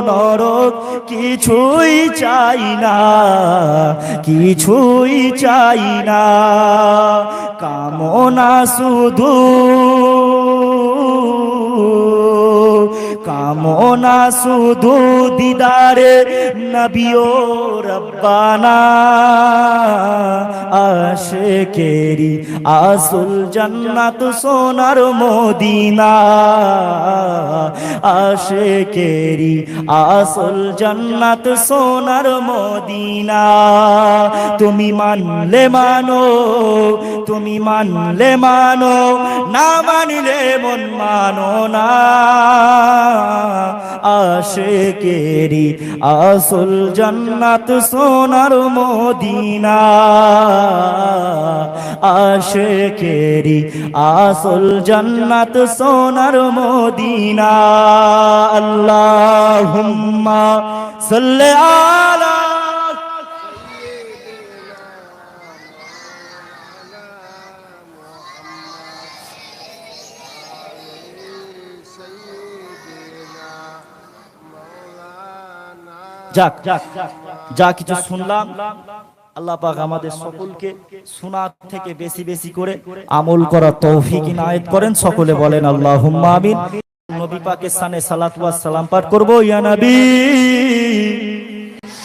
নরক কিছুই চাই না, কিছুই চাই না। কামনা শুধু কামনা শুধু দিদারে নবী ও রব্বানা আশিকেরি আসল জান্নাত সোনার মদিনা আশিকেরি আসল জান্নাত সোনার মদিনা তুমি মানলে মানো তুমি মানলে মানো না মানলে মন মানো না আশিকেরি আসল জান্নাত সোনার মদিনা আশিকেরি আসল জান্নাত সোনার মদিনা আল্লাহুম্মা সাল্লি আলা যাক যা কিছু শুনলাম আল্লাহ পাক আমাদের সকলকে শোনা থেকে বেশি বেশি করে আমল করার তৌফিক ইনায়েত করেন সকলে বলেন আল্লাহুম্মা আমিন নবী পাকের শানে সালাত ওয়াস সালাম পাঠ করব ইয়া নবী